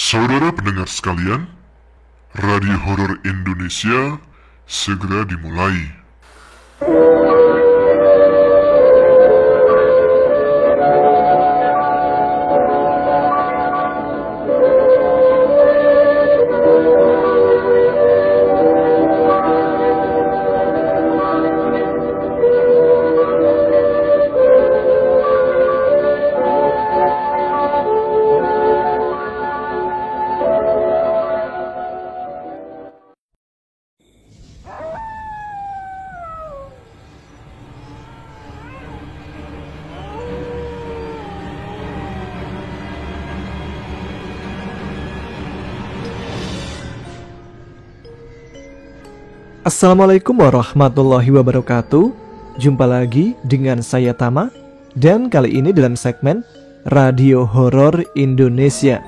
Saudara pendengar sekalian, Radio Horor Indonesia segera dimulai. Assalamualaikum warahmatullahi wabarakatuh. Jumpa lagi dengan saya Tama. Dan kali ini dalam segmen Radio Horor Indonesia.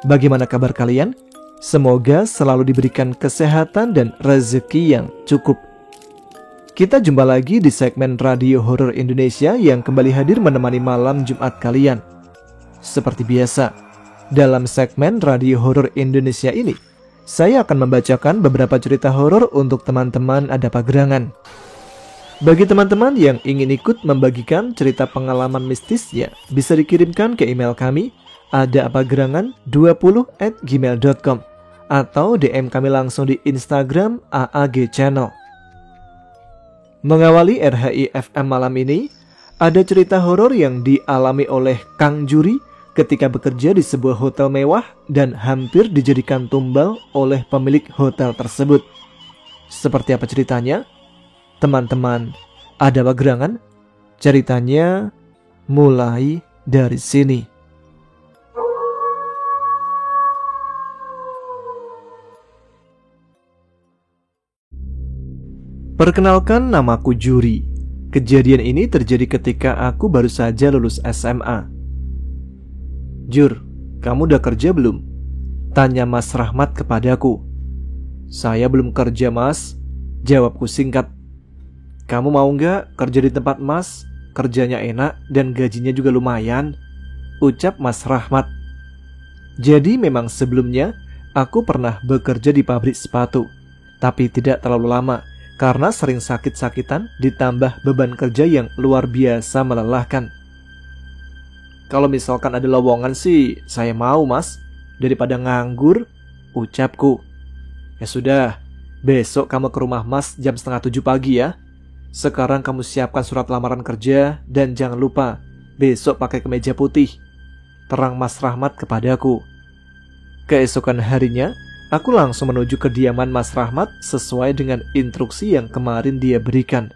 Bagaimana kabar kalian? Semoga selalu diberikan kesehatan dan rezeki yang cukup. Kita jumpa lagi di segmen Radio Horor Indonesia yang kembali hadir menemani malam Jumat kalian. Seperti biasa, dalam segmen Radio Horor Indonesia ini saya akan membacakan beberapa cerita horor untuk teman-teman Ada Pagerangan. Bagi teman-teman yang ingin ikut membagikan cerita pengalaman mistisnya, bisa dikirimkan ke email kami adaapagerangan20@gmail.com atau DM kami langsung di Instagram AAG Channel. Mengawali RHI FM malam ini, ada cerita horor yang dialami oleh Kang Juri ketika bekerja di sebuah hotel mewah dan hampir dijadikan tumbal oleh pemilik hotel tersebut. Seperti apa ceritanya? Teman-teman Ada Pagerangan, ceritanya mulai dari sini. Perkenalkan, namaku Juri. Kejadian ini terjadi ketika aku baru saja lulus SMA. "Jur, kamu udah kerja belum?" tanya Mas Rahmat kepadaku. "Saya belum kerja, Mas," jawabku singkat. "Kamu mau nggak kerja di tempat Mas? Kerjanya enak dan gajinya juga lumayan," ucap Mas Rahmat. Jadi memang sebelumnya aku pernah bekerja di pabrik sepatu, tapi tidak terlalu lama karena sering sakit-sakitan ditambah beban kerja yang luar biasa melelahkan. "Kalau misalkan ada lowongan sih, saya mau, Mas. Daripada nganggur," ucapku. "Ya sudah, besok kamu ke rumah Mas jam 6:30 pagi ya. Sekarang kamu siapkan surat lamaran kerja dan jangan lupa besok pakai kemeja putih," terang Mas Rahmat kepadaku. Keesokan harinya, aku langsung menuju kediaman Mas Rahmat sesuai dengan instruksi yang kemarin dia berikan.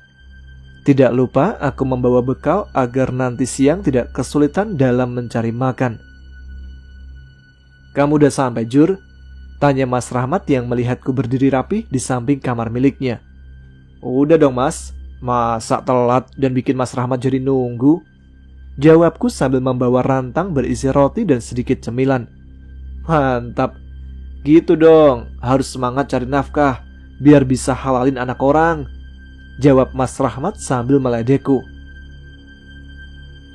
Tidak lupa aku membawa bekal agar nanti siang tidak kesulitan dalam mencari makan. "Kamu udah sampai, Jur?" tanya Mas Rahmat yang melihatku berdiri rapi di samping kamar miliknya. "Udah dong, Mas. Masa telat dan bikin Mas Rahmat jadi nunggu?" jawabku sambil membawa rantang berisi roti dan sedikit cemilan. "Mantap. Gitu dong, harus semangat cari nafkah biar bisa halalin anak orang," jawab Mas Rahmat sambil meledekku.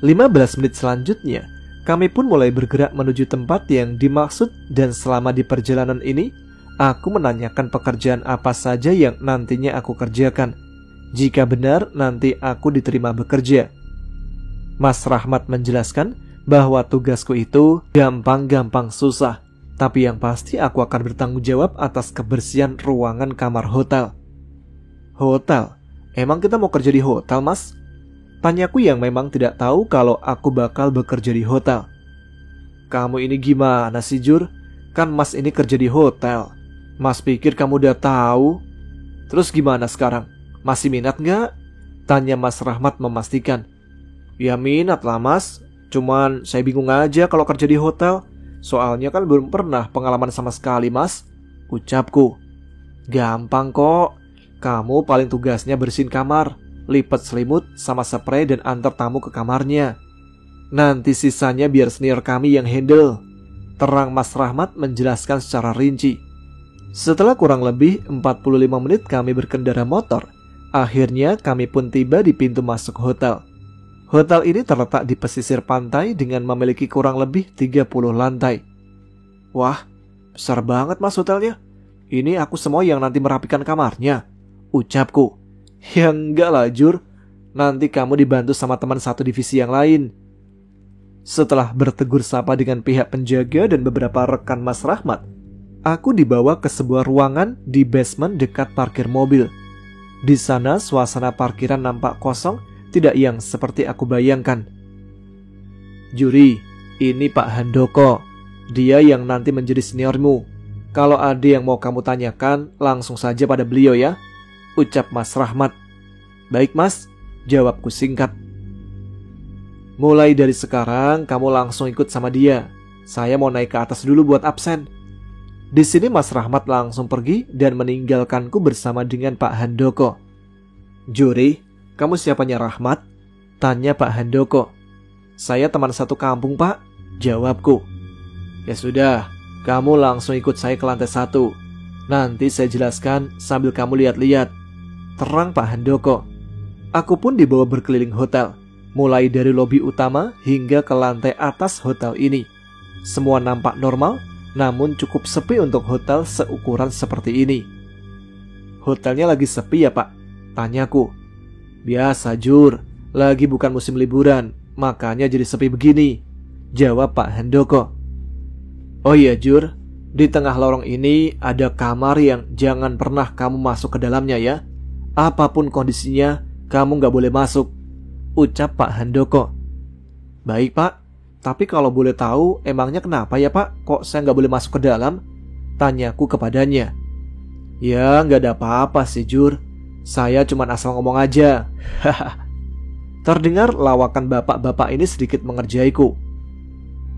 15 menit selanjutnya, kami pun mulai bergerak menuju tempat yang dimaksud dan selama di perjalanan ini, aku menanyakan pekerjaan apa saja yang nantinya aku kerjakan. Jika benar nanti aku diterima bekerja. Mas Rahmat menjelaskan bahwa tugasku itu gampang-gampang susah, tapi yang pasti aku akan bertanggung jawab atas kebersihan ruangan kamar hotel. "Hotel? Emang kita mau kerja di hotel, Mas?" tanyaku yang memang tidak tahu kalau aku bakal bekerja di hotel. "Kamu ini gimana sih, Jur? Kan Mas ini kerja di hotel. Mas pikir kamu udah tahu? Terus gimana sekarang? Masih minat nggak?" tanya Mas Rahmat memastikan. "Ya minat lah, Mas. Cuman saya bingung aja kalau kerja di hotel. Soalnya kan belum pernah pengalaman sama sekali, Mas," ucapku. "Gampang kok. Kamu paling tugasnya bersihin kamar, lipat selimut sama spray dan antar tamu ke kamarnya. Nanti sisanya biar senior kami yang handle," terang Mas Rahmat menjelaskan secara rinci. Setelah kurang lebih 45 menit kami berkendara motor, akhirnya kami pun tiba di pintu masuk hotel. Hotel ini terletak di pesisir pantai dengan memiliki kurang lebih 30 lantai. Wah, besar banget mas hotelnya. Ini aku semua yang nanti merapikan kamarnya, ucapku. Ya enggak lah Jur, nanti kamu dibantu sama teman satu divisi yang lain. Setelah bertegur sapa dengan pihak penjaga dan beberapa rekan Mas Rahmat, aku dibawa ke sebuah ruangan di basement dekat parkir mobil. Di sana suasana parkiran nampak kosong, tidak yang seperti aku bayangkan. Juri, ini Pak Handoko. Dia yang nanti menjadi seniormu. Kalau ada yang mau kamu tanyakan, langsung saja pada beliau ya, ucap Mas Rahmat. Baik mas, jawabku singkat. Mulai dari sekarang kamu langsung ikut sama dia. Saya mau naik ke atas dulu buat absen. Di sini Mas Rahmat langsung pergi dan meninggalkanku bersama dengan Pak Handoko. Juri, kamu siapanya Rahmat? Tanya Pak Handoko. Saya teman satu kampung pak, jawabku. Ya sudah, kamu langsung ikut saya ke lantai 1. Nanti saya jelaskan sambil kamu lihat-lihat, terang Pak Handoko. Aku pun dibawa berkeliling hotel, mulai dari lobi utama hingga ke lantai atas hotel ini. Semua nampak normal, namun cukup sepi untuk hotel seukuran seperti ini. Hotelnya lagi sepi ya pak? Tanyaku. Biasa Jur, lagi bukan musim liburan, makanya jadi sepi begini, jawab Pak Handoko. Oh iya Jur, di tengah lorong ini ada kamar yang jangan pernah kamu masuk ke dalamnya ya. Apapun kondisinya, kamu gak boleh masuk, ucap Pak Handoko. Baik pak, tapi kalau boleh tahu emangnya kenapa ya pak, kok saya gak boleh masuk ke dalam? Tanyaku kepadanya. Ya gak ada apa-apa sih Jur, saya cuma asal ngomong aja. Terdengar lawakan bapak-bapak ini sedikit mengerjaiku.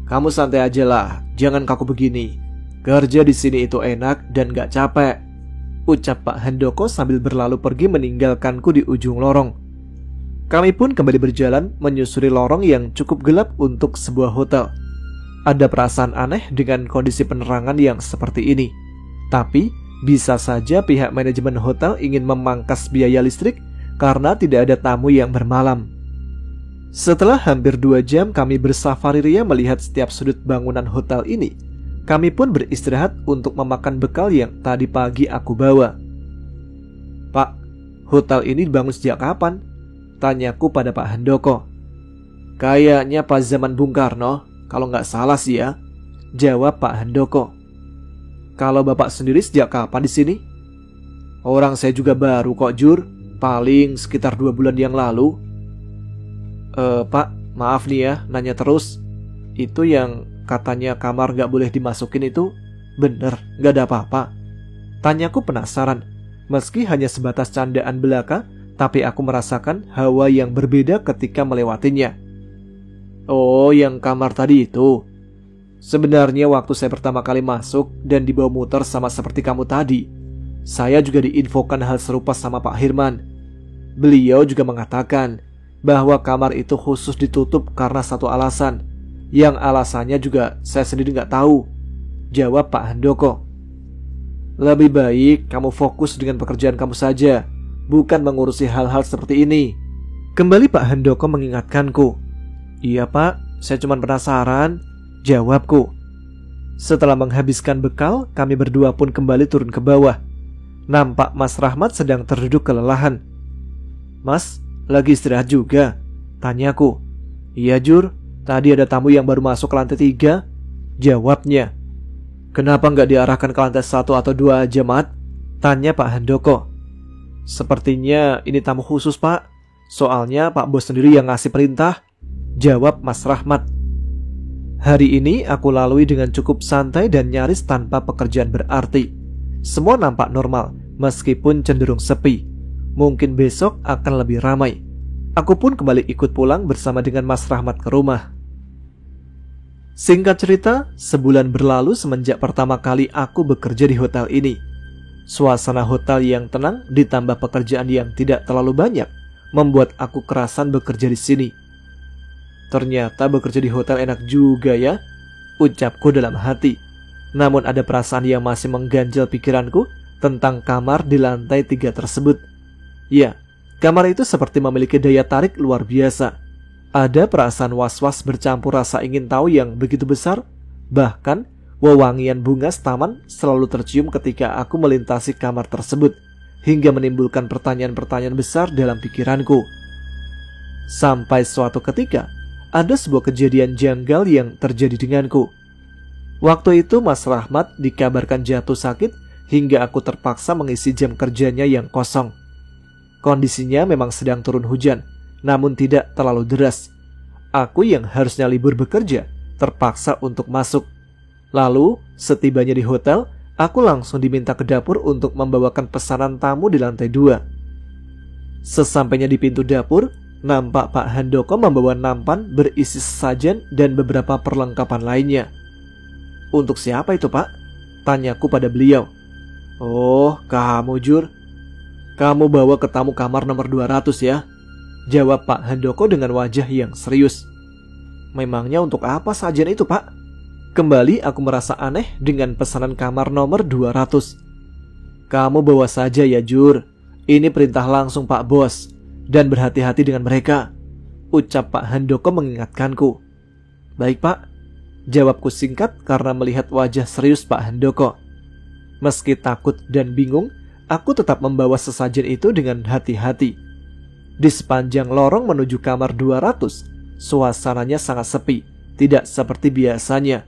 Kamu santai aja lah, jangan kaku begini. Kerja di sini itu enak dan gak capek, ucap Pak Handoko sambil berlalu pergi meninggalkanku di ujung lorong. Kami pun kembali berjalan menyusuri lorong yang cukup gelap untuk sebuah hotel. Ada perasaan aneh dengan kondisi penerangan yang seperti ini. Tapi bisa saja pihak manajemen hotel ingin memangkas biaya listrik karena tidak ada tamu yang bermalam. Setelah hampir 2 jam kami bersafari ria melihat setiap sudut bangunan hotel ini, kami pun beristirahat untuk memakan bekal yang tadi pagi aku bawa. Pak, hotel ini dibangun sejak kapan? Tanyaku pada Pak Handoko. Kayaknya pas zaman Bung Karno, kalau nggak salah sih ya, jawab Pak Handoko. Kalau bapak sendiri sejak kapan di sini? Orang saya juga baru kok Jur, paling sekitar 2 bulan yang lalu. Pak, maaf nih ya, nanya terus. Itu yang katanya kamar gak boleh dimasukin itu bener, gak ada apa-apa? Tanyaku penasaran. Meski hanya sebatas candaan belaka, tapi aku merasakan hawa yang berbeda ketika melewatinya. Oh, yang kamar tadi itu. Sebenarnya waktu saya pertama kali masuk dan dibawa muter sama seperti kamu tadi, saya juga diinfokan hal serupa sama Pak Hirman. Beliau juga mengatakan bahwa kamar itu khusus ditutup karena satu alasan, yang alasannya juga saya sendiri gak tahu, jawab Pak Handoko. Lebih baik kamu fokus dengan pekerjaan kamu saja, bukan mengurusi hal-hal seperti ini, kembali Pak Handoko mengingatkanku. Iya pak, saya cuma penasaran, jawabku. Setelah menghabiskan bekal, kami berdua pun kembali turun ke bawah. Nampak Mas Rahmat sedang terduduk kelelahan. Mas, lagi istirahat juga? Tanyaku. Iya Jur, tadi ada tamu yang baru masuk ke lantai 3, jawabnya. Kenapa nggak diarahkan ke lantai 1 atau 2 aja Mat? Tanya Pak Handoko. Sepertinya ini tamu khusus pak, soalnya Pak Bos sendiri yang ngasih perintah, jawab Mas Rahmat. Hari ini aku lalui dengan cukup santai dan nyaris tanpa pekerjaan berarti. Semua nampak normal, meskipun cenderung sepi. Mungkin besok akan lebih ramai. Aku pun kembali ikut pulang bersama dengan Mas Rahmat ke rumah. Singkat cerita, sebulan berlalu semenjak pertama kali aku bekerja di hotel ini. Suasana hotel yang tenang ditambah pekerjaan yang tidak terlalu banyak membuat aku kerasan bekerja di sini. Ternyata bekerja di hotel enak juga ya, ucapku dalam hati. Namun ada perasaan yang masih mengganjal pikiranku tentang kamar di lantai 3 tersebut. Ya, kamar itu seperti memiliki daya tarik luar biasa. Ada perasaan was-was bercampur rasa ingin tahu yang begitu besar. Bahkan Wewangian bunga taman selalu tercium ketika aku melintasi kamar tersebut, hingga menimbulkan pertanyaan-pertanyaan besar dalam pikiranku. Sampai suatu ketika, ada sebuah kejadian janggal yang terjadi denganku. Waktu itu Mas Rahmat dikabarkan jatuh sakit hingga aku terpaksa mengisi jam kerjanya yang kosong. Kondisinya memang sedang turun hujan, namun tidak terlalu deras. Aku yang harusnya libur bekerja terpaksa untuk masuk. Lalu, setibanya di hotel, aku langsung diminta ke dapur untuk membawakan pesanan tamu di lantai 2. Sesampainya di pintu dapur, nampak Pak Handoko membawa nampan berisi sesajen dan beberapa perlengkapan lainnya. "Untuk siapa itu, Pak?" tanyaku pada beliau. "Oh, kamu, Jur. Kamu bawa ke tamu kamar nomor 200 ya," jawab Pak Handoko dengan wajah yang serius. "Memangnya untuk apa sajian itu, Pak?" Kembali aku merasa aneh dengan pesanan kamar nomor 200. "Kamu bawa saja ya, Jur. Ini perintah langsung Pak Bos. Dan berhati-hati dengan mereka," ucap Pak Handoko mengingatkanku. "Baik, Pak," jawabku singkat karena melihat wajah serius Pak Handoko. Meski takut dan bingung, aku tetap membawa sesajen itu dengan hati-hati. Di sepanjang lorong menuju kamar 200, suasananya sangat sepi, tidak seperti biasanya.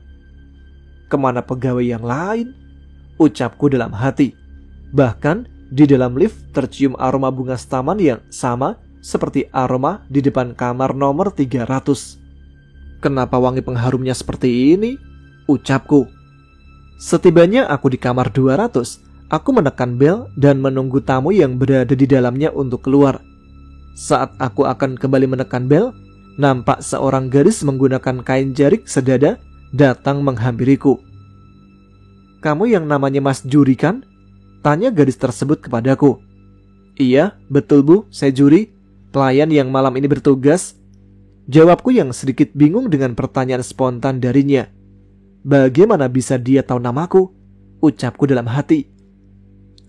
"Kemana pegawai yang lain?" ucapku dalam hati. Bahkan di dalam lift tercium aroma bunga taman yang sama seperti aroma di depan kamar nomor 300. "Kenapa wangi pengharumnya seperti ini?" ucapku. Setibanya aku di kamar 200, aku menekan bel dan menunggu tamu yang berada di dalamnya untuk keluar. Saat aku akan kembali menekan bel, nampak seorang gadis menggunakan kain jarik sedada datang menghampiriku. "Kamu yang namanya Mas Juri kan?" tanya gadis tersebut kepadaku. "Iya, betul Bu, saya Juri, pelayan yang malam ini bertugas," jawabku yang sedikit bingung dengan pertanyaan spontan darinya. Bagaimana bisa dia tahu namaku? Ucapku dalam hati.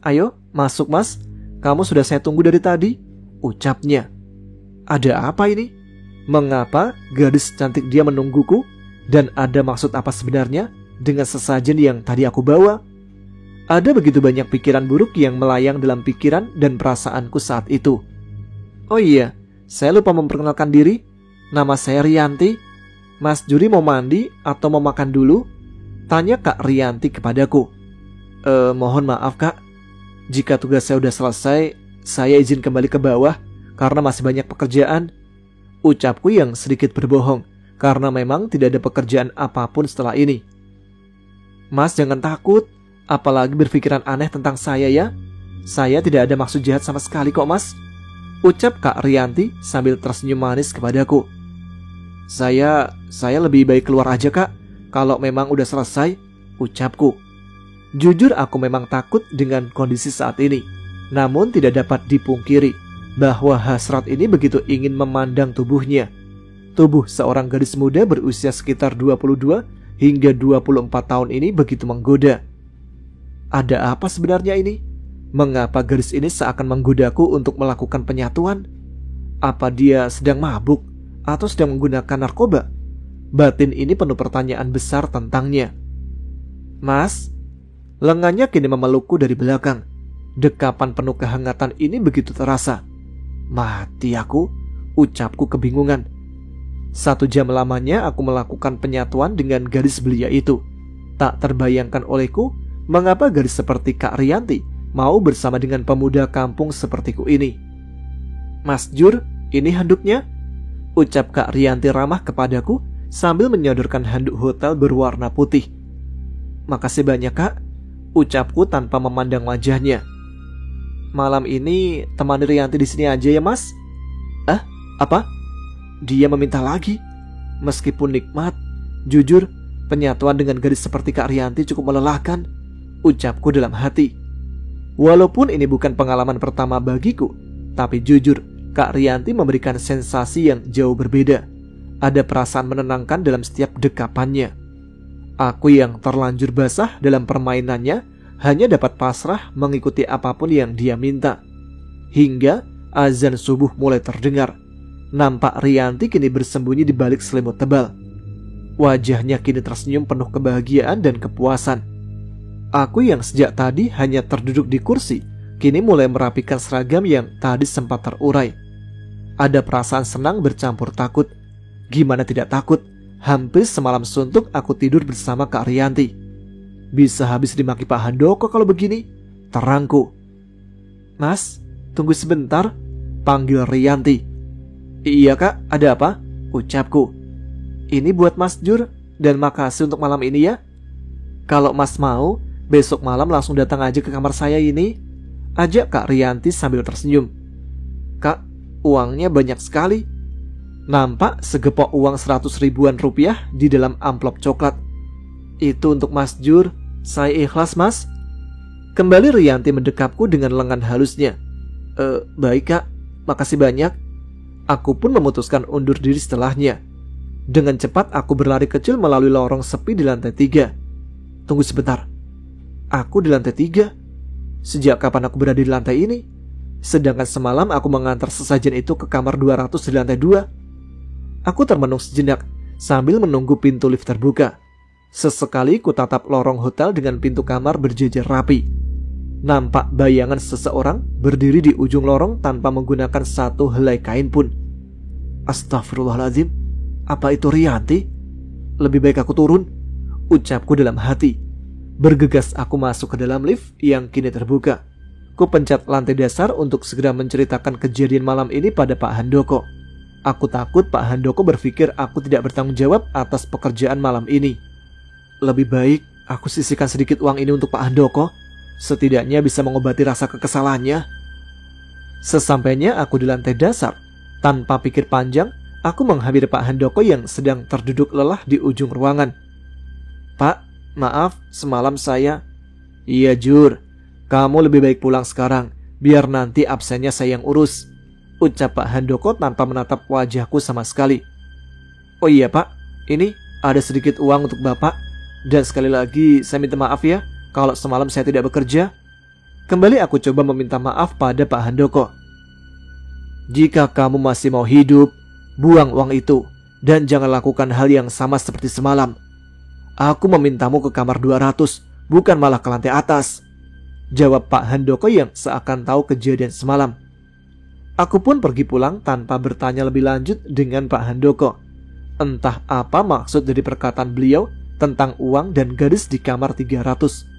"Ayo, masuk Mas, kamu sudah saya tunggu dari tadi," ucapnya. Ada apa ini? Mengapa gadis cantik dia menungguku? Dan ada maksud apa sebenarnya dengan sesajen yang tadi aku bawa? Ada begitu banyak pikiran buruk yang melayang dalam pikiran dan perasaanku saat itu. "Oh iya, saya lupa memperkenalkan diri. Nama saya Rianti. Mas Juri mau mandi atau mau makan dulu?" tanya Kak Rianti kepadaku. Mohon maaf Kak, jika tugas saya udah selesai, saya izin kembali ke bawah karena masih banyak pekerjaan," ucapku yang sedikit berbohong karena memang tidak ada pekerjaan apapun setelah ini. "Mas jangan takut, apalagi berpikiran aneh tentang saya ya. Saya tidak ada maksud jahat sama sekali kok Mas," ucap Kak Rianti sambil tersenyum manis kepadaku. Saya lebih baik keluar aja Kak, kalau memang udah selesai," ucapku. Jujur aku memang takut dengan kondisi saat ini, namun tidak dapat dipungkiri bahwa hasrat ini begitu ingin memandang tubuhnya. Tubuh seorang gadis muda berusia sekitar 22 hingga 24 tahun ini begitu menggoda. Ada apa sebenarnya ini? Mengapa gadis ini seakan menggodaku untuk melakukan penyatuan? Apa dia sedang mabuk atau sedang menggunakan narkoba? Batin ini penuh pertanyaan besar tentangnya. "Mas," lengannya kini memelukku dari belakang. Dekapan penuh kehangatan ini begitu terasa. "Mati aku," ucapku kebingungan. 1 jam lamanya aku melakukan penyatuan dengan gadis belia itu. Tak terbayangkan olehku mengapa gadis seperti Kak Rianti mau bersama dengan pemuda kampung sepertiku ini. "Mas Jur, ini handuknya," ucap Kak Rianti ramah kepadaku sambil menyodorkan handuk hotel berwarna putih. "Makasih banyak Kak," ucapku tanpa memandang wajahnya. "Malam ini temani Rianti di sini aja ya Mas." Apa? Dia meminta lagi. Meskipun nikmat, jujur penyatuan dengan gadis seperti Kak Rianti cukup melelahkan, ucapku dalam hati. Walaupun ini bukan pengalaman pertama bagiku, tapi jujur Kak Rianti memberikan sensasi yang jauh berbeda. Ada perasaan menenangkan dalam setiap dekapannya. Aku yang terlanjur basah dalam permainannya hanya dapat pasrah mengikuti apapun yang dia minta. Hingga azan subuh mulai terdengar. Nampak Rianti kini bersembunyi di balik selimut tebal. Wajahnya kini tersenyum penuh kebahagiaan dan kepuasan. Aku yang sejak tadi hanya terduduk di kursi, kini mulai merapikan seragam yang tadi sempat terurai. Ada perasaan senang bercampur takut. Gimana tidak takut? Hampir semalam suntuk aku tidur bersama Kak Rianti. Bisa habis dimaki Pak Handoko kalau begini, terangku. Mas, tunggu sebentar, panggil Rianti. Iya kak, ada apa? Ucapku. Ini buat Mas Jur, dan makasih untuk malam ini ya. Kalau Mas mau, besok malam langsung datang aja ke kamar saya ini, ajak Kak Rianti sambil tersenyum. Kak, uangnya banyak sekali. Nampak segepok uang 100 ribuan rupiah di dalam amplop coklat. Itu untuk Mas Jur, saya ikhlas Mas. Kembali Rianti mendekapku dengan lengan halusnya. Baik kak, makasih banyak. Aku pun memutuskan undur diri setelahnya. Dengan cepat aku berlari kecil melalui lorong sepi di lantai 3. Tunggu sebentar. Aku di lantai 3? Sejak kapan aku berada di lantai ini? Sedangkan semalam aku mengantar sesajen itu ke kamar 200 di lantai 2. Aku termenung sejenak sambil menunggu pintu lift terbuka. Sesekali ku tatap lorong hotel dengan pintu kamar berjejer rapi. Nampak bayangan seseorang berdiri di ujung lorong tanpa menggunakan satu helai kain pun. Astagfirullahaladzim, apa itu Rianti? Lebih baik aku turun, ucapku dalam hati. Bergegas aku masuk ke dalam lift yang kini terbuka. Ku pencet lantai dasar untuk segera menceritakan kejadian malam ini pada Pak Handoko. Aku takut Pak Handoko berpikir aku tidak bertanggung jawab atas pekerjaan malam ini. Lebih baik aku sisihkan sedikit uang ini untuk Pak Handoko. Setidaknya bisa mengobati rasa kekesalannya. Sesampainya aku di lantai dasar, tanpa pikir panjang, aku menghampiri Pak Handoko yang sedang terduduk lelah di ujung ruangan. Pak, maaf, semalam saya... Iya Jur, kamu lebih baik pulang sekarang, biar nanti absennya saya yang urus, ucap Pak Handoko tanpa menatap wajahku sama sekali. Oh iya Pak, ini ada sedikit uang untuk Bapak. Dan sekali lagi saya minta maaf ya kalau semalam saya tidak bekerja. Kembali aku coba meminta maaf pada Pak Handoko. Jika kamu masih mau hidup, buang uang itu dan jangan lakukan hal yang sama seperti semalam. Aku memintamu ke kamar 200, bukan malah ke lantai atas, jawab Pak Handoko yang seakan tahu kejadian semalam. Aku pun pergi pulang tanpa bertanya lebih lanjut dengan Pak Handoko. Entah apa maksud dari perkataan beliau tentang uang dan gadis di kamar 300.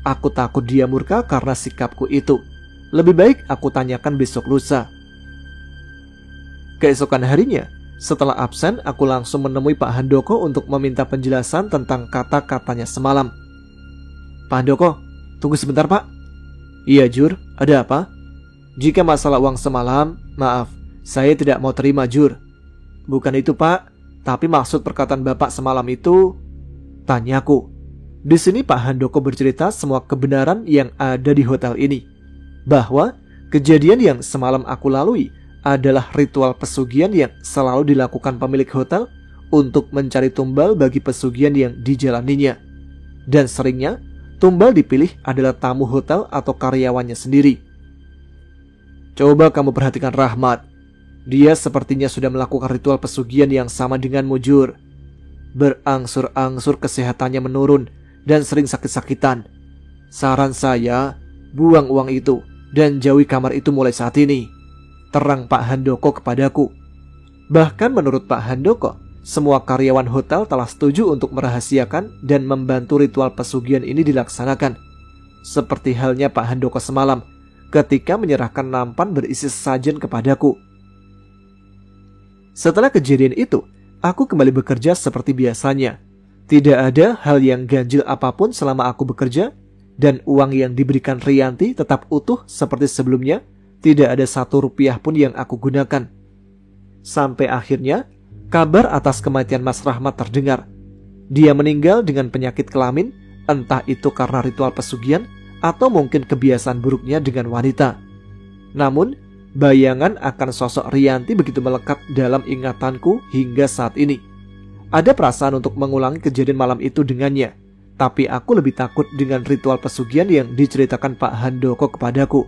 Aku takut dia murka karena sikapku itu. Lebih baik aku tanyakan besok lusa. Keesokan harinya, setelah absen, aku langsung menemui Pak Handoko untuk meminta penjelasan tentang kata-katanya semalam. Pak Handoko, tunggu sebentar Pak. Iya Jur, ada apa? Jika masalah uang semalam, maaf, saya tidak mau terima Jur. Bukan itu Pak, tapi maksud perkataan Bapak semalam itu... Tanyaku. Di sini Pak Handoko bercerita semua kebenaran yang ada di hotel ini. Bahwa kejadian yang semalam aku lalui adalah ritual pesugihan yang selalu dilakukan pemilik hotel untuk mencari tumbal bagi pesugihan yang dijalaninya. Dan seringnya, tumbal dipilih adalah tamu hotel atau karyawannya sendiri. Coba kamu perhatikan Rahmat. Dia sepertinya sudah melakukan ritual pesugihan yang sama denganmu Jur. Berangsur-angsur kesehatannya menurun dan sering sakit-sakitan. Saran saya, buang uang itu dan jauhi kamar itu mulai saat ini, terang Pak Handoko kepadaku. Bahkan menurut Pak Handoko, semua karyawan hotel telah setuju untuk merahasiakan dan membantu ritual pesugihan ini dilaksanakan. Seperti halnya Pak Handoko semalam ketika menyerahkan nampan berisi sesajen kepadaku. Setelah kejadian itu, aku kembali bekerja seperti biasanya. Tidak ada hal yang ganjil apapun selama aku bekerja, dan uang yang diberikan Rianti tetap utuh seperti sebelumnya. Tidak ada 1 rupiah pun yang aku gunakan. Sampai akhirnya, kabar atas kematian Mas Rahmat terdengar. Dia meninggal dengan penyakit kelamin, entah itu karena ritual pesugihan atau mungkin kebiasaan buruknya dengan wanita. Namun, bayangan akan sosok Rianti begitu melekat dalam ingatanku hingga saat ini. Ada perasaan untuk mengulangi kejadian malam itu dengannya, tapi aku lebih takut dengan ritual pesugihan yang diceritakan Pak Handoko kepadaku.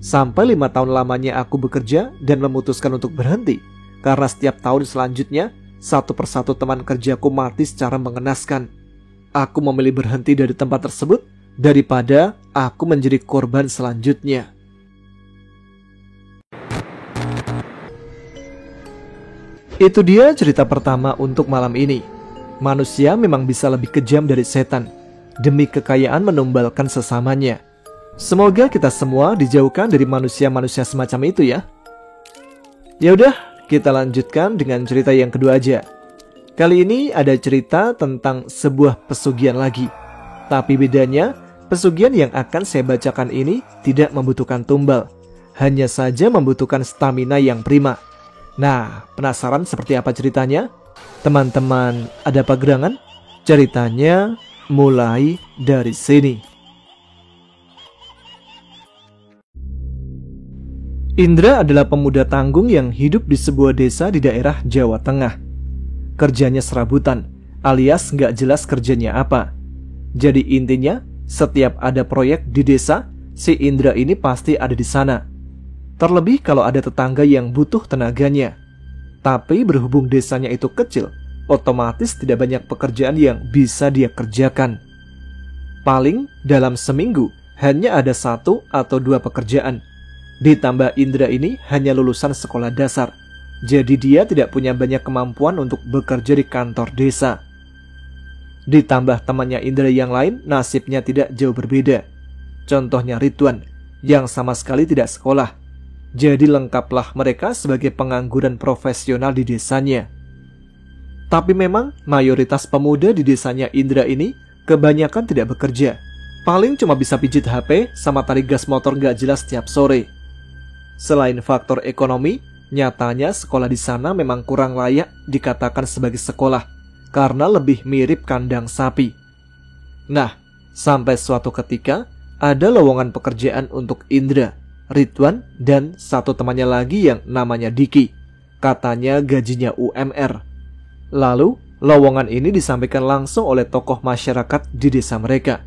Sampai 5 tahun lamanya aku bekerja dan memutuskan untuk berhenti, karena setiap tahun selanjutnya Satu persatu teman kerjaku mati secara mengenaskan. Aku memilih berhenti dari tempat tersebut daripada aku menjadi korban selanjutnya. Itu dia cerita pertama untuk malam ini. Manusia memang bisa lebih kejam dari setan. Demi kekayaan menumbalkan sesamanya. Semoga kita semua dijauhkan dari manusia-manusia semacam itu ya. Ya udah, kita lanjutkan dengan cerita yang kedua aja. Kali ini ada cerita tentang sebuah pesugihan lagi. Tapi bedanya, pesugihan yang akan saya bacakan ini tidak membutuhkan tumbal. Hanya saja membutuhkan stamina yang prima. Nah, penasaran seperti apa ceritanya? Teman-teman, ada apa gerangan? Ceritanya mulai dari sini. Indra adalah pemuda tanggung yang hidup di sebuah desa di daerah Jawa Tengah. Kerjanya serabutan, alias nggak jelas kerjanya apa. Jadi intinya, setiap ada proyek di desa, si Indra ini pasti ada di sana. Terlebih kalau ada tetangga yang butuh tenaganya. Tapi berhubung desanya itu kecil, otomatis tidak banyak pekerjaan yang bisa dia kerjakan. Paling dalam seminggu hanya ada 1 atau 2 pekerjaan. Ditambah Indra ini hanya lulusan sekolah dasar. Jadi dia tidak punya banyak kemampuan untuk bekerja di kantor desa. Ditambah temannya Indra yang lain nasibnya tidak jauh berbeda. Contohnya Ridwan yang sama sekali tidak sekolah. Jadi lengkaplah mereka sebagai pengangguran profesional di desanya. Tapi memang mayoritas pemuda di desanya Indra ini kebanyakan tidak bekerja. Paling cuma bisa pijit HP sama tarik gas motor gak jelas setiap sore. Selain faktor ekonomi, nyatanya sekolah di sana memang kurang layak dikatakan sebagai sekolah karena lebih mirip kandang sapi. Nah, sampai suatu ketika ada lowongan pekerjaan untuk Indra, Ridwan, dan satu temannya lagi yang namanya Diki. Katanya gajinya UMR. Lalu, lowongan ini disampaikan langsung oleh tokoh masyarakat di desa mereka.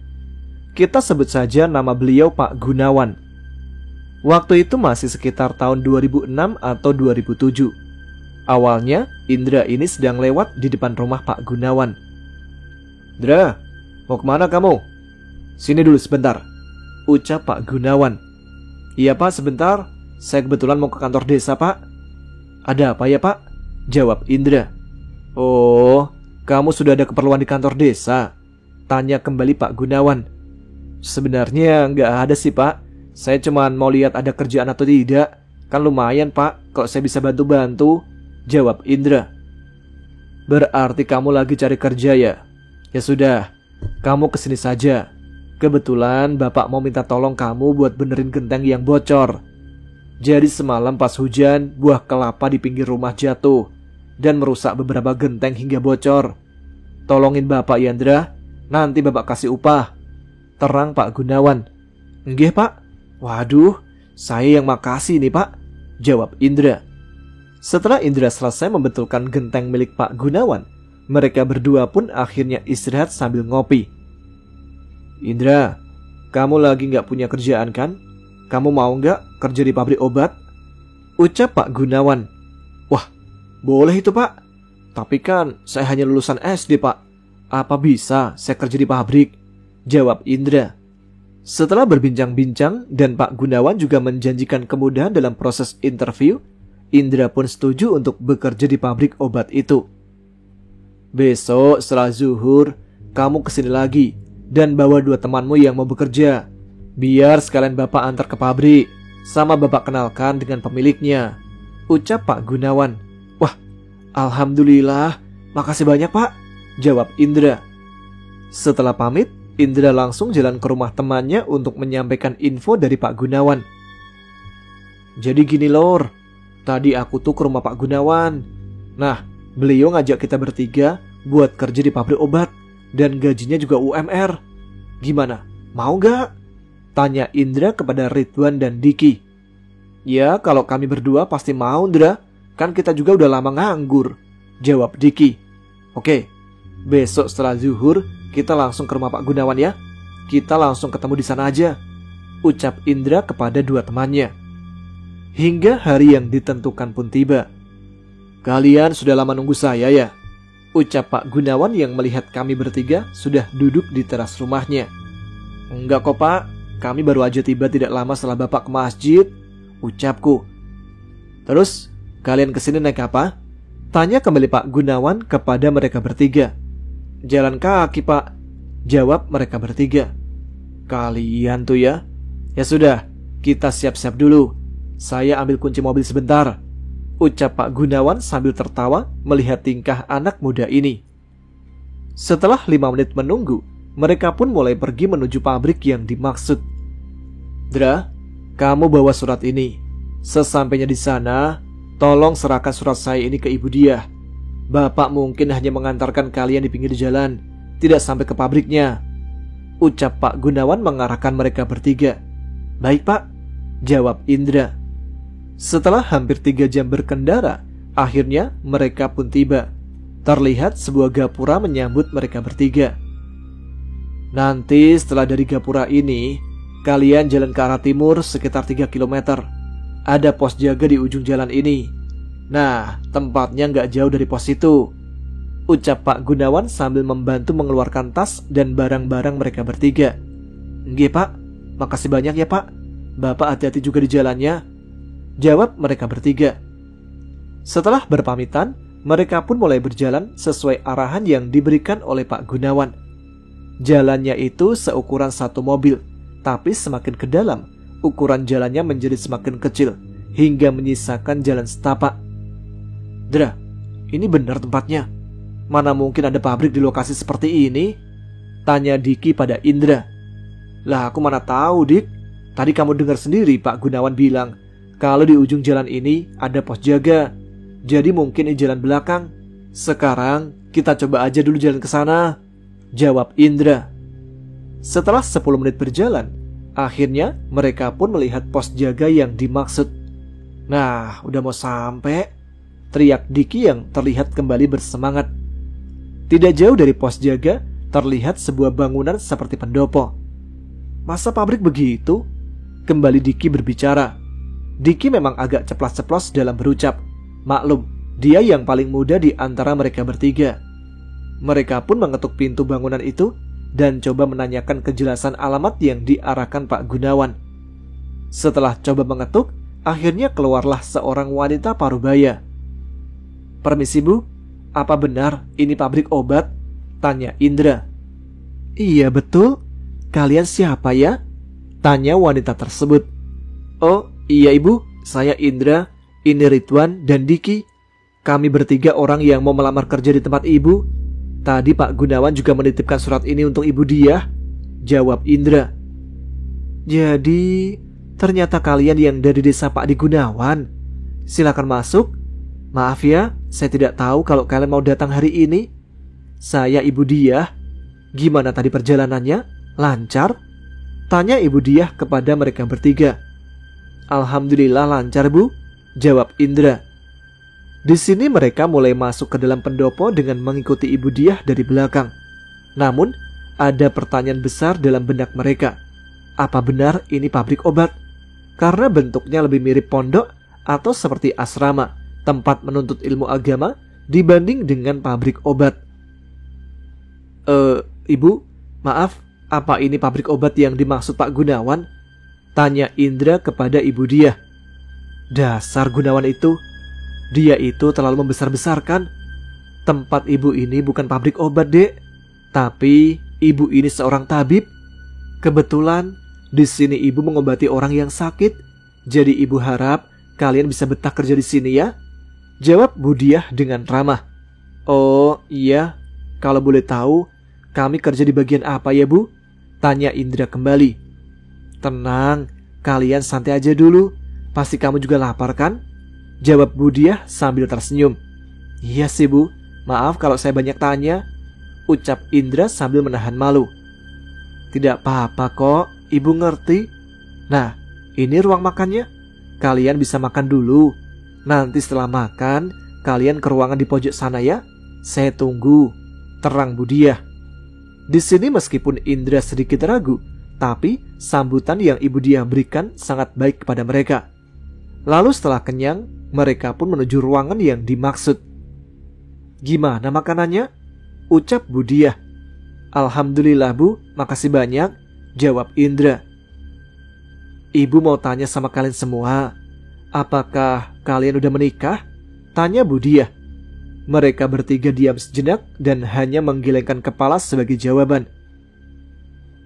Kita sebut saja nama beliau Pak Gunawan. Waktu itu masih sekitar tahun 2006 atau 2007. Awalnya, Indra ini sedang lewat di depan rumah Pak Gunawan. "Indra, mau kemana kamu?" "Sini dulu sebentar," ucap Pak Gunawan. "Iya Pak, sebentar. Saya kebetulan mau ke kantor desa Pak." "Ada apa ya Pak?" jawab Indra. "Oh, kamu sudah ada keperluan di kantor desa?" tanya kembali Pak Gunawan. "Sebenarnya nggak ada sih Pak. Saya cuma mau lihat ada kerjaan atau tidak. Kan lumayan Pak, kalau saya bisa bantu-bantu," jawab Indra. "Berarti kamu lagi cari kerja ya? Ya sudah, kamu kesini saja. Kebetulan Bapak mau minta tolong kamu buat benerin genteng yang bocor. Jadi semalam pas hujan, buah kelapa di pinggir rumah jatuh dan merusak beberapa genteng hingga bocor. Tolongin Bapak ya Indra, nanti Bapak kasih upah," terang Pak Gunawan. "Nggih Pak." "Waduh, saya yang makasih nih Pak," jawab Indra. Setelah Indra selesai membetulkan genteng milik Pak Gunawan, mereka berdua pun akhirnya istirahat sambil ngopi. "Indra, kamu lagi gak punya kerjaan kan? Kamu mau gak kerja di pabrik obat?" ucap Pak Gunawan. "Wah, boleh itu Pak. Tapi kan saya hanya lulusan SD Pak. Apa bisa saya kerja di pabrik?" jawab Indra. Setelah berbincang-bincang dan Pak Gunawan juga menjanjikan kemudahan dalam proses interview, Indra pun setuju untuk bekerja di pabrik obat itu. "Besok setelah zuhur, kamu kesini lagi dan bawa 2 temanmu yang mau bekerja. Biar sekalian Bapak antar ke pabrik, sama Bapak kenalkan dengan pemiliknya," ucap Pak Gunawan. "Wah, alhamdulillah, makasih banyak Pak," jawab Indra. Setelah pamit, Indra langsung jalan ke rumah temannya untuk menyampaikan info dari Pak Gunawan. "Jadi gini lor, tadi aku tuh ke rumah Pak Gunawan. Nah, beliau ngajak kita bertiga buat kerja di pabrik obat. Dan gajinya juga UMR. Gimana? Mau gak?" tanya Indra kepada Ridwan dan Diki. "Ya, kalau kami berdua pasti mau Indra. Kan kita juga udah lama nganggur," jawab Diki. "Oke, besok setelah zuhur kita langsung ke rumah Pak Gunawan ya. Kita langsung ketemu di sana aja," ucap Indra kepada 2 temannya. Hingga hari yang ditentukan pun tiba. Kalian sudah lama nunggu saya ya? Ucap Pak Gunawan yang melihat kami bertiga sudah duduk di teras rumahnya. Enggak kok Pak, kami baru aja tiba tidak lama setelah Bapak ke masjid, ucapku. Terus, kalian kesini naik apa? Tanya kembali Pak Gunawan kepada mereka bertiga. Jalan kaki Pak, jawab mereka bertiga. Kalian tuh ya? Ya sudah, kita siap-siap dulu. Saya ambil kunci mobil sebentar, ucap Pak Gunawan sambil tertawa melihat tingkah anak muda ini. Setelah 5 menit menunggu, mereka pun mulai pergi menuju pabrik yang dimaksud. Dra, kamu bawa surat ini. Sesampainya di sana, tolong serahkan surat saya ini ke Ibu Diah. Bapak mungkin hanya mengantarkan kalian di pinggir jalan, tidak sampai ke pabriknya, ucap Pak Gunawan mengarahkan mereka bertiga. Baik Pak, jawab Indra. Setelah hampir 3 jam berkendara, akhirnya mereka pun tiba. Terlihat sebuah gapura menyambut mereka bertiga. Nanti setelah dari gapura ini, kalian jalan ke arah timur sekitar 3 km. Ada pos jaga di ujung jalan ini. Nah, tempatnya nggak jauh dari pos itu, ucap Pak Gunawan sambil membantu mengeluarkan tas dan barang-barang mereka bertiga. Nggih Pak, makasih banyak ya Pak. Bapak hati-hati juga di jalannya, jawab mereka bertiga. Setelah berpamitan, mereka pun mulai berjalan sesuai arahan yang diberikan oleh Pak Gunawan. Jalannya itu seukuran satu mobil, tapi semakin ke dalam, ukuran jalannya menjadi semakin kecil, hingga menyisakan jalan setapak. Dra, ini benar tempatnya? Mana mungkin ada pabrik di lokasi seperti ini? Tanya Diki pada Indra. Lah aku mana tahu Dik, tadi kamu dengar sendiri Pak Gunawan bilang kalau di ujung jalan ini ada pos jaga. Jadi mungkin ini jalan belakang. Sekarang kita coba aja dulu jalan ke sana, jawab Indra. Setelah 10 menit berjalan, akhirnya mereka pun melihat pos jaga yang dimaksud. Nah, udah mau sampai, teriak Diki yang terlihat kembali bersemangat. Tidak jauh dari pos jaga, terlihat sebuah bangunan seperti pendopo. Masa pabrik begitu? Kembali Diki berbicara. Diki memang agak ceplas-ceplos dalam berucap. Maklum, dia yang paling muda di antara mereka bertiga. Mereka pun mengetuk pintu bangunan itu dan coba menanyakan kejelasan alamat yang diarahkan Pak Gunawan. Setelah coba mengetuk, akhirnya keluarlah seorang wanita parubaya. Permisi Bu, apa benar ini pabrik obat? Tanya Indra. Iya betul, kalian siapa ya? Tanya wanita tersebut. Oh iya Ibu, saya Indra, ini Ridwan dan Diki. Kami bertiga orang yang mau melamar kerja di tempat Ibu. Tadi Pak Gunawan juga menitipkan surat ini untuk Ibu Diah, jawab Indra. Jadi ternyata kalian yang dari desa Pak Di Gunawan. Silakan masuk. Maaf ya, saya tidak tahu kalau kalian mau datang hari ini. Saya Ibu Diah. Gimana tadi perjalanannya? Lancar? Tanya Ibu Diah kepada mereka bertiga. Alhamdulillah lancar Bu, jawab Indra. Di sini mereka mulai masuk ke dalam pendopo dengan mengikuti Ibu Diah dari belakang. Namun, ada pertanyaan besar dalam benak mereka. Apa benar ini pabrik obat? Karena bentuknya lebih mirip pondok atau seperti asrama, tempat menuntut ilmu agama dibanding dengan pabrik obat. Ibu, maaf, apa ini pabrik obat yang dimaksud Pak Gunawan? Tanya Indra kepada Ibu Diah. Dasar Gunawan itu, dia itu terlalu membesar-besarkan. Tempat ibu ini bukan pabrik obat, Dek. Tapi ibu ini seorang tabib. Kebetulan di sini ibu mengobati orang yang sakit. Jadi ibu harap kalian bisa betah kerja di sini ya, jawab Bu Diah dengan ramah. Oh iya, kalau boleh tahu kami kerja di bagian apa ya Bu? Tanya Indra kembali. Tenang, kalian santai aja dulu. Pasti kamu juga lapar kan? Jawab Bu Diah sambil tersenyum. Iya sih Bu, maaf kalau saya banyak tanya, ucap Indra sambil menahan malu. Tidak apa-apa kok, ibu ngerti. Nah, ini ruang makannya. Kalian bisa makan dulu. Nanti setelah makan, kalian ke ruangan di pojok sana ya. Saya tunggu, terang Bu Diah. Di sini meskipun Indra sedikit ragu, tapi sambutan yang Ibu Diah berikan sangat baik kepada mereka. Lalu setelah kenyang, Mereka pun menuju ruangan yang dimaksud. "Gimana makanannya?" ucap Budiah. "Alhamdulillah Bu, makasih banyak," jawab Indra. "Ibu mau tanya sama kalian semua, apakah kalian udah menikah?" tanya Budiah. Mereka bertiga diam sejenak dan hanya menggelengkan kepala sebagai jawaban.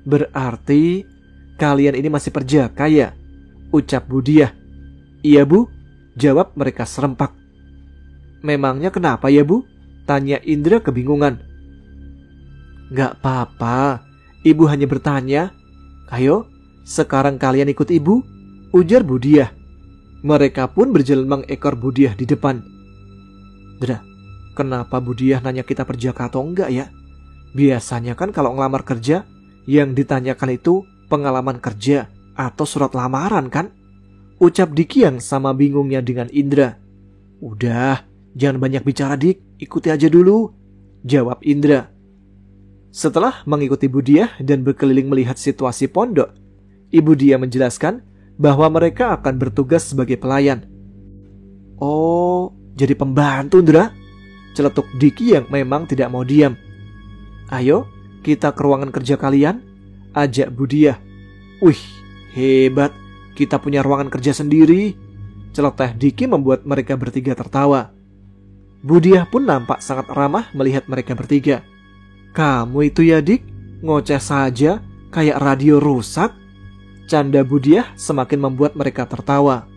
"Berarti kalian ini masih perjaka ya?" ucap Budiah. "Iya Bu," jawab mereka serempak. "Memangnya kenapa ya Bu?" tanya Indra kebingungan. "Gak apa-apa, Ibu hanya bertanya. Ayo, sekarang kalian ikut Ibu," ujar Budiah. Mereka pun berjalan mengekor Budiah di depan. "Dra, kenapa Budiah nanya kita perjaka atau enggak ya? Biasanya kan kalau ngelamar kerja, yang ditanyakan itu pengalaman kerja atau surat lamaran kan?" ucap Diki yang sama bingungnya dengan Indra. "Udah, jangan banyak bicara Dik, ikuti aja dulu," jawab Indra. Setelah mengikuti Budiah dan berkeliling melihat situasi pondok, Ibu Dia menjelaskan bahwa mereka akan bertugas sebagai pelayan. "Oh, jadi pembantu Indra?" celetuk Diki yang memang tidak mau diam. "Ayo, kita ke ruangan kerja kalian," ajak Budiah. "Wih, hebat, kita punya ruangan kerja sendiri," celoteh Diki membuat mereka bertiga tertawa. Budiah pun nampak sangat ramah melihat mereka bertiga. "Kamu itu ya Dik, ngoceh saja kayak radio rusak," canda Budiah semakin membuat mereka tertawa.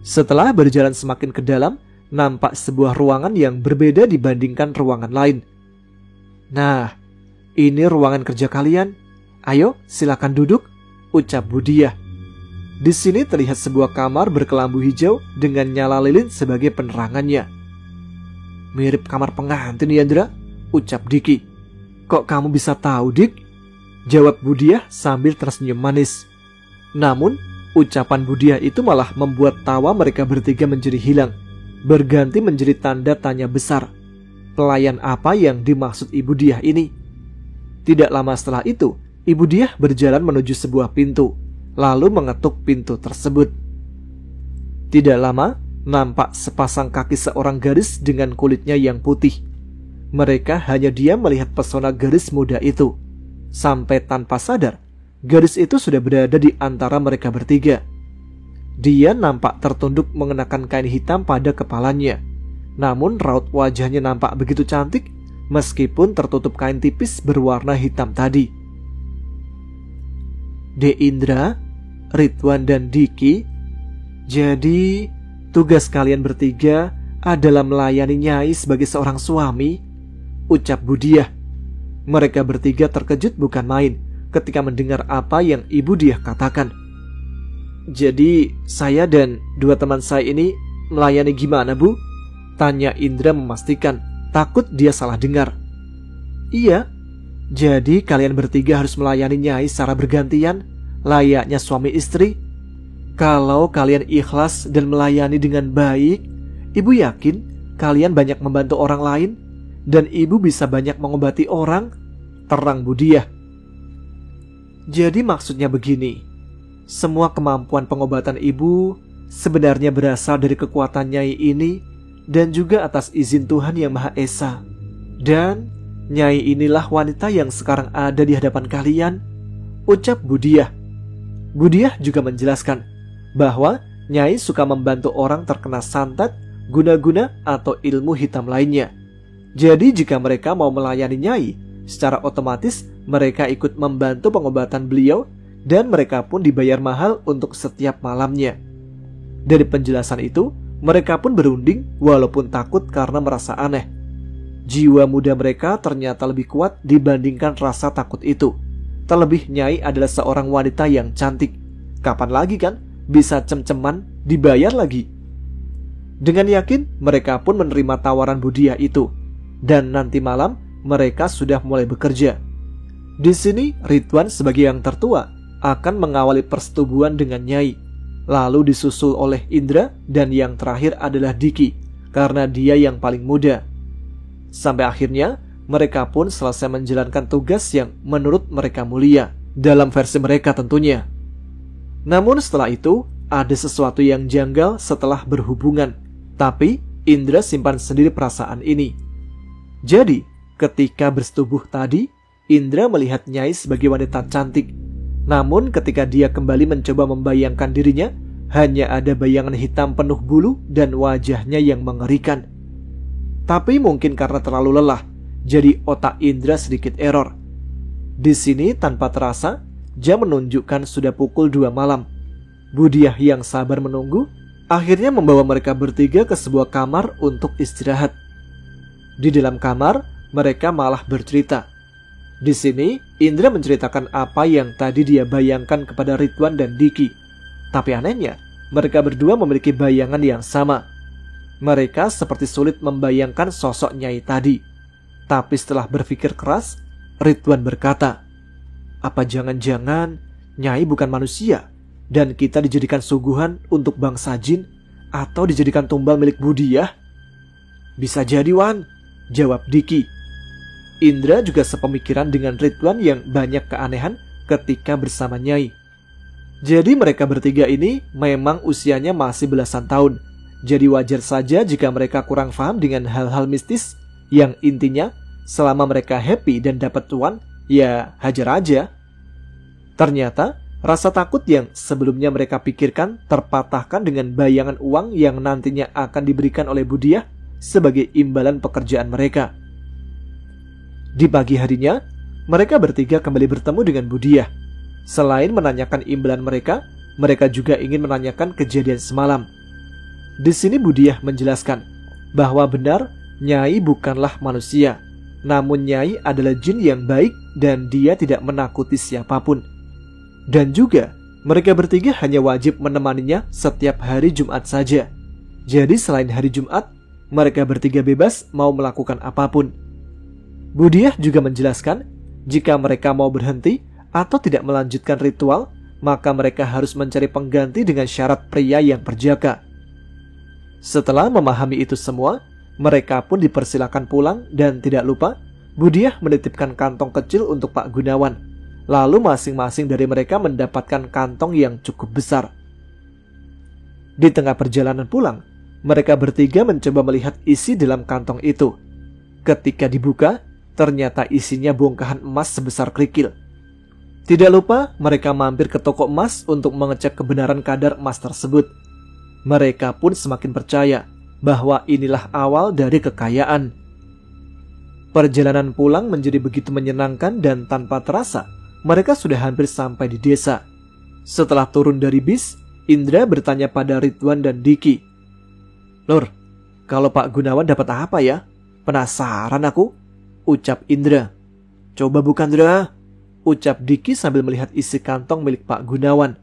Setelah berjalan semakin ke dalam, nampak sebuah ruangan yang berbeda dibandingkan ruangan lain. "Nah, ini ruangan kerja kalian. Ayo, silakan duduk," ucap Budiah. Di sini terlihat sebuah kamar berkelambu hijau dengan nyala lilin sebagai penerangannya. "Mirip kamar pengantin ya Indra," ucap Diki. "Kok kamu bisa tahu Dik?" jawab Budiah sambil tersenyum manis. Namun ucapan Budiah itu malah membuat tawa mereka bertiga menjadi hilang, berganti menjadi tanda tanya besar. Pelayan apa yang dimaksud Ibu Diah ini? Tidak lama setelah itu, Ibu Diah berjalan menuju sebuah pintu, lalu mengetuk pintu tersebut. Tidak lama, nampak sepasang kaki seorang gadis dengan kulitnya yang putih. Mereka hanya diam melihat pesona gadis muda itu. Sampai tanpa sadar, gadis itu sudah berada di antara mereka bertiga. Dia nampak tertunduk mengenakan kain hitam pada kepalanya. Namun raut wajahnya nampak begitu cantik meskipun tertutup kain tipis berwarna hitam tadi. "De Indra, Ridwan dan Diki, jadi tugas kalian bertiga adalah melayani Nyai sebagai seorang suami?" ucap Budiah. Mereka bertiga terkejut bukan main ketika mendengar apa yang Ibu Diah katakan. "Jadi saya dan dua teman saya ini melayani gimana Bu?" tanya Indra memastikan, takut dia salah dengar. "Iya, jadi kalian bertiga harus melayani Nyai secara bergantian, layaknya suami istri. Kalau kalian ikhlas dan melayani dengan baik, Ibu yakin kalian banyak membantu orang lain dan Ibu bisa banyak mengobati orang," terang Budiah. "Jadi maksudnya begini, semua kemampuan pengobatan Ibu sebenarnya berasal dari kekuatan Nyai ini dan juga atas izin Tuhan Yang Maha Esa. Dan Nyai inilah wanita yang sekarang ada di hadapan kalian," ucap Budiah. Budiah juga menjelaskan bahwa Nyai suka membantu orang terkena santet, guna-guna atau ilmu hitam lainnya. Jadi jika mereka mau melayani Nyai, secara otomatis mereka ikut membantu pengobatan beliau dan mereka pun dibayar mahal untuk setiap malamnya. Dari penjelasan itu, mereka pun berunding walaupun takut karena merasa aneh. Jiwa muda mereka ternyata lebih kuat dibandingkan rasa takut itu. Terlebih Nyai adalah seorang wanita yang cantik. Kapan lagi kan bisa cem-ceman dibayar lagi? Dengan yakin mereka pun menerima tawaran Budiah itu. Dan nanti malam mereka sudah mulai bekerja. Di sini Ridwan sebagai yang tertua akan mengawali persetubuhan dengan Nyai, lalu disusul oleh Indra dan yang terakhir adalah Diki karena dia yang paling muda. Sampai akhirnya mereka pun selesai menjalankan tugas yang menurut mereka mulia dalam versi mereka tentunya. Namun setelah itu ada sesuatu yang janggal setelah berhubungan. Tapi Indra simpan sendiri perasaan ini. Jadi, ketika bersetubuh tadi, Indra melihat Nyai sebagai wanita cantik. Namun ketika dia kembali mencoba membayangkan dirinya, hanya ada bayangan hitam penuh bulu dan wajahnya yang mengerikan. Tapi mungkin karena terlalu lelah, jadi otak Indra sedikit error. Di sini tanpa terasa, jam menunjukkan sudah pukul 2 malam. Budiah yang sabar menunggu, akhirnya membawa mereka bertiga ke sebuah kamar untuk istirahat. Di dalam kamar, mereka malah bercerita. Di sini, Indra menceritakan apa yang tadi dia bayangkan kepada Ridwan dan Diki. Tapi anehnya, mereka berdua memiliki bayangan yang sama. Mereka seperti sulit membayangkan sosok Nyai tadi. Tapi setelah berpikir keras, Ridwan berkata, "Apa jangan-jangan Nyai bukan manusia dan kita dijadikan suguhan untuk bangsa jin atau dijadikan tumbal milik Budiah?" "Bisa jadi, Wan," jawab Diki. Indra juga sepemikiran dengan Ridwan yang banyak keanehan ketika bersama Nyai. Jadi mereka bertiga ini memang usianya masih belasan tahun. Jadi wajar saja jika mereka kurang paham dengan hal-hal mistis, yang intinya selama mereka happy dan dapat cuan, ya hajar aja. Ternyata rasa takut yang sebelumnya mereka pikirkan terpatahkan dengan bayangan uang yang nantinya akan diberikan oleh Budiah sebagai imbalan pekerjaan mereka. Di pagi harinya, mereka bertiga kembali bertemu dengan Budiah. Selain menanyakan imbalan mereka juga ingin menanyakan kejadian semalam. Di sini Budiah menjelaskan bahwa benar Nyai bukanlah manusia, namun Nyai adalah jin yang baik dan dia tidak menakuti siapapun. Dan juga mereka bertiga hanya wajib menemaninya setiap hari Jumat saja. Jadi selain hari Jumat, mereka bertiga bebas mau melakukan apapun. Budiah juga menjelaskan jika mereka mau berhenti atau tidak melanjutkan ritual, maka mereka harus mencari pengganti dengan syarat pria yang berjaga. Setelah memahami itu semua, mereka pun dipersilakan pulang dan tidak lupa Budiah menitipkan kantong kecil untuk Pak Gunawan. Lalu masing-masing dari mereka mendapatkan kantong yang cukup besar. Di tengah perjalanan pulang, mereka bertiga mencoba melihat isi dalam kantong itu. Ketika dibuka, ternyata isinya bongkahan emas sebesar kerikil. Tidak lupa mereka mampir ke toko emas untuk mengecek kebenaran kadar emas tersebut. Mereka pun semakin percaya bahwa inilah awal dari kekayaan. Perjalanan pulang menjadi begitu menyenangkan dan tanpa terasa mereka sudah hampir sampai di desa. Setelah turun dari bis, Indra bertanya pada Ridwan dan Diki, "Lur, kalau Pak Gunawan dapat apa ya? Penasaran aku," ucap Indra. "Coba bukan, Indra," ucap Diki sambil melihat isi kantong milik Pak Gunawan.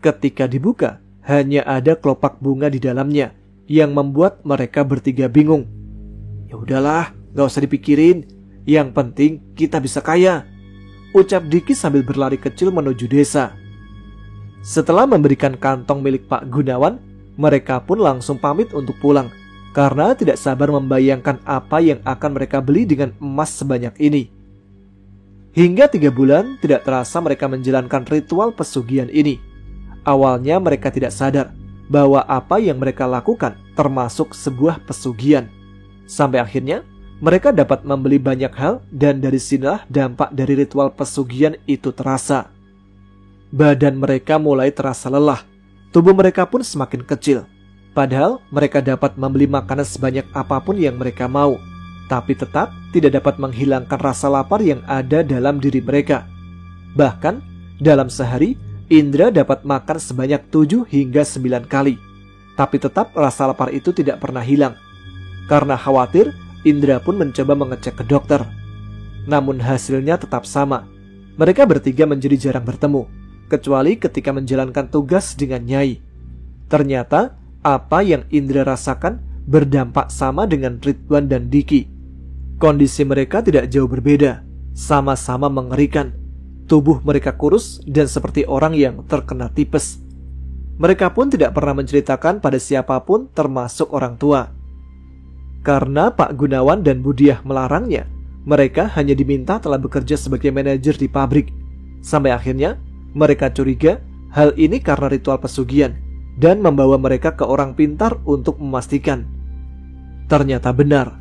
Ketika dibuka, hanya ada kelopak bunga di dalamnya yang membuat mereka bertiga bingung. "Ya udahlah, gak usah dipikirin. Yang penting kita bisa kaya," ucap Diki sambil berlari kecil menuju desa. Setelah memberikan kantong milik Pak Gunawan, mereka pun langsung pamit untuk pulang karena tidak sabar membayangkan apa yang akan mereka beli dengan emas sebanyak ini. Hingga 3 bulan tidak terasa mereka menjalankan ritual pesugihan ini. Awalnya mereka tidak sadar bahwa apa yang mereka lakukan termasuk sebuah pesugihan. Sampai akhirnya mereka dapat membeli banyak hal dan dari sinilah dampak dari ritual pesugihan itu terasa. Badan mereka mulai terasa lelah, tubuh mereka pun semakin kecil. Padahal mereka dapat membeli makanan sebanyak apapun yang mereka mau, tapi tetap tidak dapat menghilangkan rasa lapar yang ada dalam diri mereka. Bahkan dalam sehari Indra dapat makan sebanyak 7 hingga 9 kali, tapi tetap rasa lapar itu tidak pernah hilang. Karena khawatir, Indra pun mencoba mengecek ke dokter. Namun hasilnya tetap sama. Mereka bertiga menjadi jarang bertemu, kecuali ketika menjalankan tugas dengan Nyai. Ternyata apa yang Indra rasakan berdampak sama dengan Ridwan dan Diki. Kondisi mereka tidak jauh berbeda, sama-sama mengerikan. Tubuh mereka kurus dan seperti orang yang terkena tipes. Mereka pun tidak pernah menceritakan pada siapapun termasuk orang tua. Karena Pak Gunawan dan Budiah melarangnya, mereka hanya diminta telah bekerja sebagai manajer di pabrik. Sampai akhirnya mereka curiga hal ini karena ritual pesugihan dan membawa mereka ke orang pintar untuk memastikan. Ternyata benar,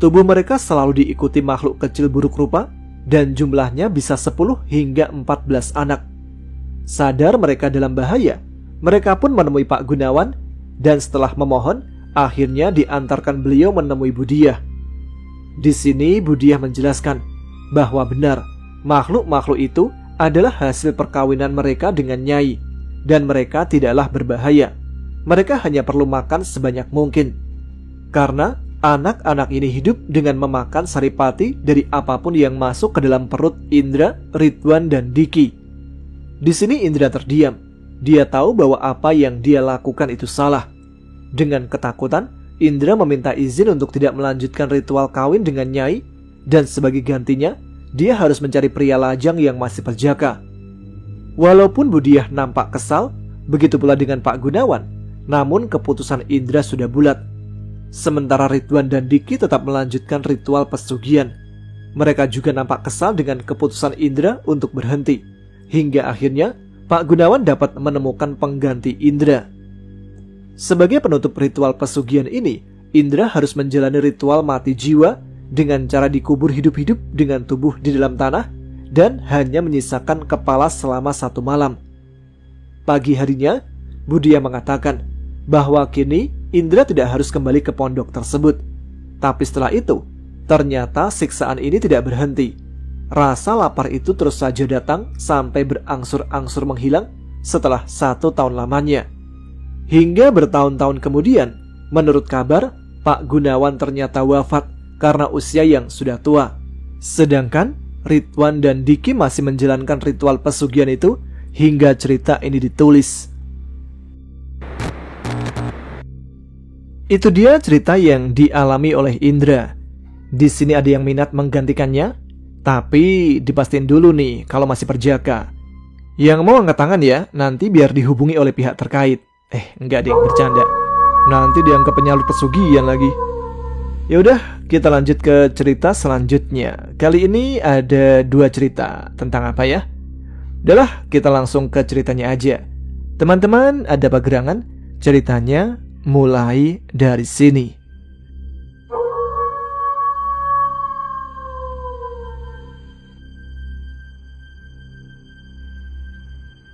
tubuh mereka selalu diikuti makhluk kecil buruk rupa dan jumlahnya bisa 10 hingga 14 anak. Sadar mereka dalam bahaya, mereka pun menemui Pak Gunawan dan setelah memohon, akhirnya diantarkan beliau menemui Budiah. Di sini Budiah menjelaskan bahwa benar, makhluk-makhluk itu adalah hasil perkawinan mereka dengan Nyai dan mereka tidaklah berbahaya. Mereka hanya perlu makan sebanyak mungkin. Karena anak-anak ini hidup dengan memakan saripati dari apapun yang masuk ke dalam perut Indra, Ridwan, dan Diki. Di sini Indra terdiam. Dia tahu bahwa apa yang dia lakukan itu salah. Dengan ketakutan, Indra meminta izin untuk tidak melanjutkan ritual kawin dengan Nyai, dan sebagai gantinya, dia harus mencari pria lajang yang masih berjaga. Walaupun Budiah nampak kesal, begitu pula dengan Pak Gunawan, namun keputusan Indra sudah bulat. Sementara Ridwan dan Diki tetap melanjutkan ritual pesugihan. Mereka juga nampak kesal dengan keputusan Indra untuk berhenti. Hingga akhirnya, Pak Gunawan dapat menemukan pengganti Indra. Sebagai penutup ritual pesugihan ini, Indra harus menjalani ritual mati jiwa dengan cara dikubur hidup-hidup dengan tubuh di dalam tanah dan hanya menyisakan kepala selama 1 malam. Pagi harinya, Budiah mengatakan bahwa kini Indra tidak harus kembali ke pondok tersebut. Tapi setelah itu, ternyata siksaan ini tidak berhenti. Rasa lapar itu terus saja datang sampai berangsur-angsur menghilang setelah 1 tahun lamanya. Hingga bertahun-tahun kemudian, menurut kabar, Pak Gunawan ternyata wafat karena usia yang sudah tua. Sedangkan Ridwan dan Diki masih menjalankan ritual pesugihan itu hingga cerita ini ditulis. Itu dia cerita yang dialami oleh Indra. Di sini ada yang minat menggantikannya, tapi dipastiin dulu nih kalau masih berjaga. Yang mau angkat tangan ya, nanti biar dihubungi oleh pihak terkait. Enggak deh, bercanda. Nanti dianggap penyalur pesugihan lagi. Ya udah, kita lanjut ke cerita selanjutnya. Kali ini ada 2 cerita. Tentang apa ya? Udahlah, kita langsung ke ceritanya aja. Teman-teman, ada apa gerangan? Ceritanya mulai dari sini.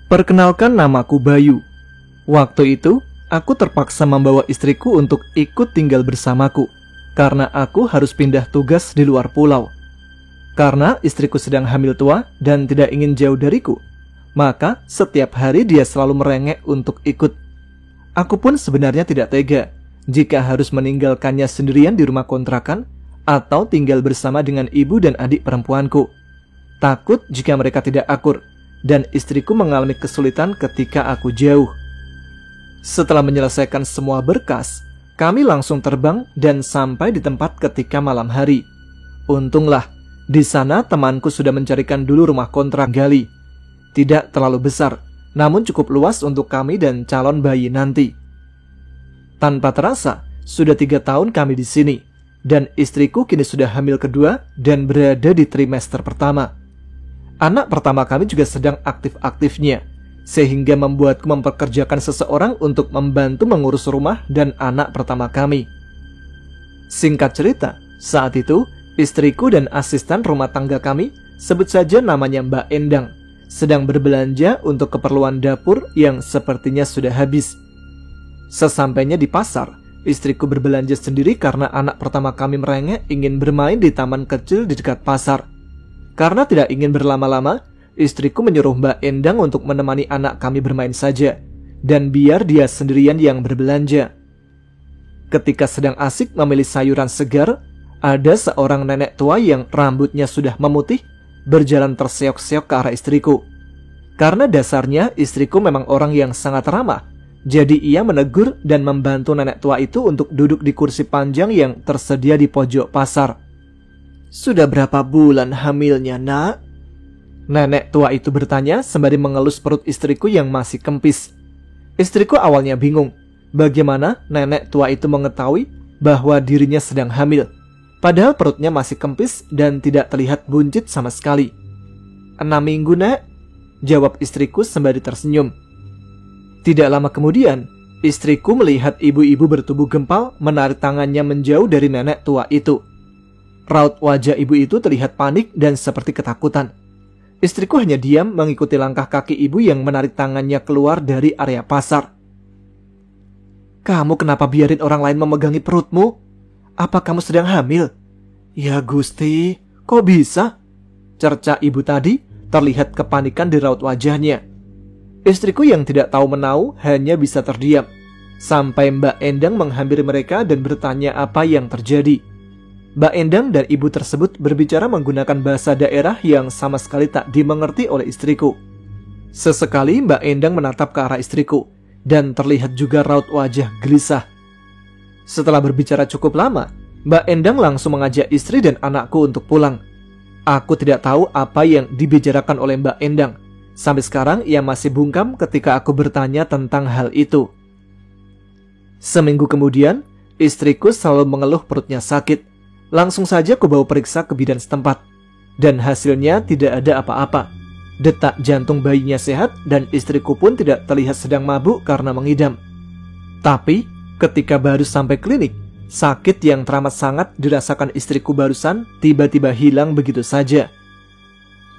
Perkenalkan, namaku Bayu. Waktu itu, aku terpaksa membawa istriku untuk ikut tinggal bersamaku karena aku harus pindah tugas di luar pulau. Karena istriku sedang hamil tua dan tidak ingin jauh dariku, maka setiap hari dia selalu merengek untuk ikut. Aku pun sebenarnya tidak tega jika harus meninggalkannya sendirian di rumah kontrakan atau tinggal bersama dengan ibu dan adik perempuanku. Takut jika mereka tidak akur dan istriku mengalami kesulitan ketika aku jauh. Setelah menyelesaikan semua berkas, kami langsung terbang dan sampai di tempat ketika malam hari. Untunglah, di sana temanku sudah mencarikan dulu rumah kontrak gali. Tidak terlalu besar, namun cukup luas untuk kami dan calon bayi nanti. Tanpa terasa, sudah 3 tahun kami di sini, dan istriku kini sudah hamil kedua dan berada di trimester pertama. Anak pertama kami juga sedang aktif-aktifnya, sehingga membuatku mempekerjakan seseorang untuk membantu mengurus rumah dan anak pertama kami. Singkat cerita, saat itu istriku dan asisten rumah tangga kami, sebut saja namanya Mbak Endang, sedang berbelanja untuk keperluan dapur yang sepertinya sudah habis. Sesampainya di pasar, istriku berbelanja sendiri karena anak pertama kami merengek ingin bermain di taman kecil di dekat pasar. Karena tidak ingin berlama-lama, istriku menyuruh Mbak Endang untuk menemani anak kami bermain saja, dan biar dia sendirian yang berbelanja. Ketika sedang asik memilih sayuran segar, ada seorang nenek tua yang rambutnya sudah memutih, berjalan terseok-seok ke arah istriku. Karena dasarnya istriku memang orang yang sangat ramah, jadi ia menegur dan membantu nenek tua itu untuk duduk di kursi panjang yang tersedia di pojok pasar. "Sudah berapa bulan hamilnya, nak?" Nenek tua itu bertanya sembari mengelus perut istriku yang masih kempis. Istriku awalnya bingung, bagaimana nenek tua itu mengetahui bahwa dirinya sedang hamil, padahal perutnya masih kempis dan tidak terlihat buncit sama sekali. "6 minggu, nak," jawab istriku sembari tersenyum. Tidak lama kemudian, istriku melihat ibu-ibu bertubuh gempal menarik tangannya menjauh dari nenek tua itu. Raut wajah ibu itu terlihat panik dan seperti ketakutan. Istriku hanya diam mengikuti langkah kaki ibu yang menarik tangannya keluar dari area pasar. "Kamu kenapa biarin orang lain memegangi perutmu? Apa kamu sedang hamil?" "Ya Gusti, kok bisa?" cerca ibu tadi terlihat kepanikan di raut wajahnya. Istriku yang tidak tahu menau hanya bisa terdiam, sampai Mbak Endang menghampiri mereka dan bertanya apa yang terjadi. Mbak Endang dan ibu tersebut berbicara menggunakan bahasa daerah yang sama sekali tak dimengerti oleh istriku. Sesekali Mbak Endang menatap ke arah istriku, dan terlihat juga raut wajah gelisah. Setelah berbicara cukup lama, Mbak Endang langsung mengajak istri dan anakku untuk pulang. Aku tidak tahu apa yang dibicarakan oleh Mbak Endang. Sampai sekarang ia masih bungkam ketika aku bertanya tentang hal itu. Seminggu kemudian, istriku selalu mengeluh perutnya sakit. Langsung saja aku bawa periksa ke bidan setempat. Dan hasilnya tidak ada apa-apa. Detak jantung bayinya sehat dan istriku pun tidak terlihat sedang mabuk karena mengidam. Tapi, ketika baru sampai klinik, sakit yang teramat sangat dirasakan istriku barusan tiba-tiba hilang begitu saja.